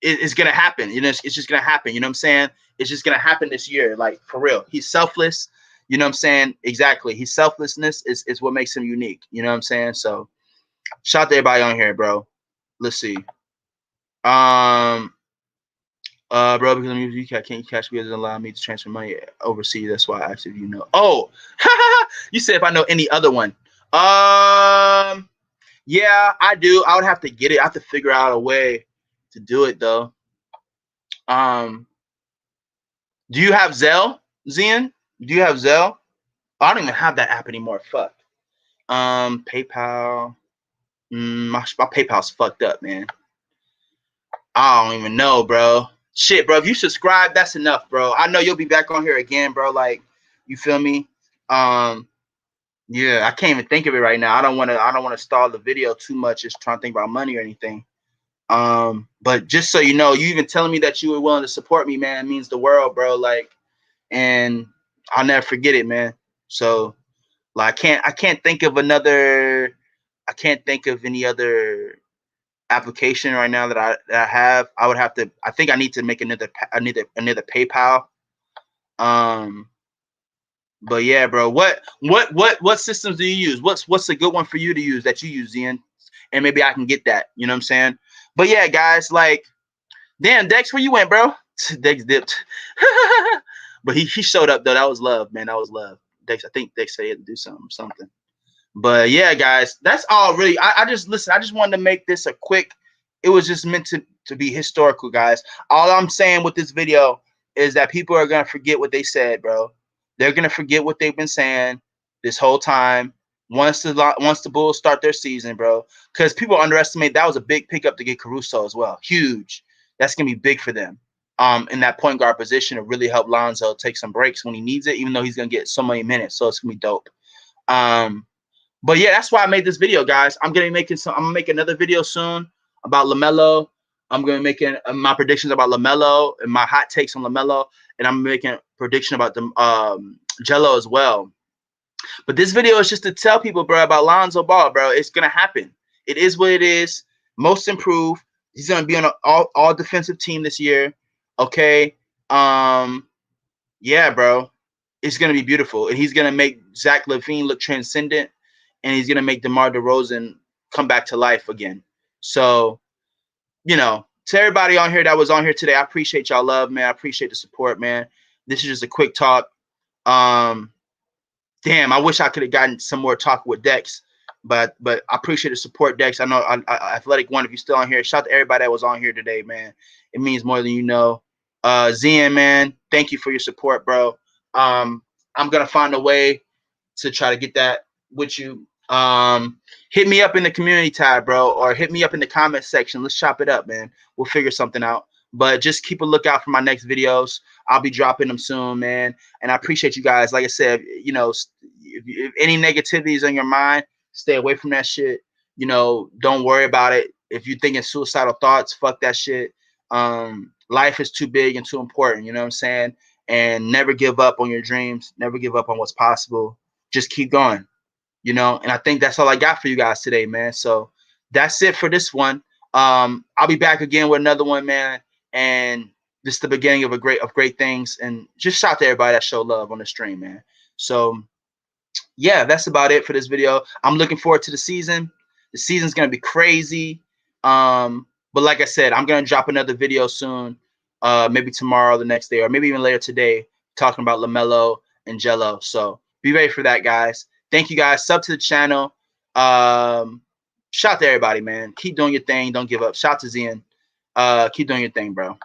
it's gonna happen. You know, it's just gonna happen. You know what I'm saying? It's just gonna happen this year, like for real. He's selfless. You know what I'm saying? Exactly. His selflessness is what makes him unique. You know what I'm saying? So shout out to everybody on here, bro. Let's see. Bro, because you can't catch me, doesn't allow me to transfer money overseas. That's why I asked if you know. Oh, you said if I know any other one. Yeah, I do. I would have to get it. I have to figure out a way to do it though. Do you have Zelle, Zian? Do you have Zelle? I don't even have that app anymore. Fuck. PayPal. My PayPal's fucked up, man. I don't even know, bro. Shit, bro. If you subscribe, that's enough, bro. I know you'll be back on here again, bro. Like, you feel me? Yeah, I can't even think of it right now. I don't want to stall the video too much, just trying to think about money or anything. But just so you know, you even telling me that you were willing to support me, man, means the world, bro. Like, and I'll never forget it, man. So, like, I can't think of any other application right now that I have. I would have to. I think I need to make another PayPal. But yeah, bro. What systems do you use? What's a good one for you to use that you use, Ian? And maybe I can get that. You know what I'm saying? But yeah, guys, like, damn, Dex, where you went, bro? Dex dipped. But he showed up though. That was love, man. That was love. Dex, I think Dex said he had to do something. But yeah, guys, that's all really. I just wanted to make this a quick. It was just meant to be historical, guys. All I'm saying with this video is that people are gonna forget what they said, bro. They're gonna forget what they've been saying this whole time. Once the Bulls start their season, bro, because people underestimate that was a big pickup to get Caruso as well. Huge. That's gonna be big for them. In that point guard position to really help Lonzo take some breaks when he needs it, even though he's gonna get so many minutes. So it's gonna be dope. But yeah, that's why I made this video, guys. I'm gonna make another video soon about LaMelo. I'm gonna be making my predictions about LaMelo and my hot takes on LaMelo, and I'm making a prediction about the Jello as well. But this video is just to tell people, bro, about Lonzo Ball, bro. It's gonna happen. It is what it is. Most improved. He's gonna be on an all defensive team this year. Okay. Yeah, bro. It's gonna be beautiful, and he's gonna make Zach LaVine look transcendent, and he's gonna make DeMar DeRozan come back to life again. So, you know, To everybody on here that was on here today, I appreciate y'all love, man. I appreciate the support, man. This is just a quick talk. Um, damn, I wish I could have gotten some more talk with Dex, but I appreciate the support, Dex. I know Athletic One, if you're still on here, shout out to everybody that was on here today, man. It means more than you know. Zian, man, thank you for your support, bro. I'm gonna find a way to try to get that with you. Hit me up in the community tab, bro, or hit me up in the comment section. Let's chop it up, man. We'll figure something out. But just keep a lookout for my next videos. I'll be dropping them soon, man. And I appreciate you guys. Like I said, you know, if any negativity is on your mind, stay away from that shit. You know, don't worry about it. If you're thinking suicidal thoughts, fuck that shit. Life is too big and too important. You know what I'm saying? And never give up on your dreams. Never give up on what's possible. Just keep going, you know. And I think that's all I got for you guys today, man. So that's it for this one. I'll be back again with another one, man. And this is the beginning of great things. And just shout out to everybody that showed love on the stream, man. So yeah, that's about it for this video. I'm looking forward to the season. The season's gonna be crazy. But like I said, I'm gonna drop another video soon. Maybe tomorrow, the next day, or maybe even later today, talking about LaMelo and Jello. So be ready for that, guys. Thank you guys. Sub to the channel. Shout out to everybody, man. Keep doing your thing. Don't give up. Shout out to Zian. Keep doing your thing, bro.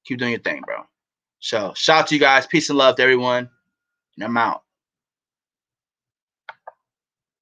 Keep doing your thing, bro. So shout out to you guys. Peace and love to everyone. And I'm out.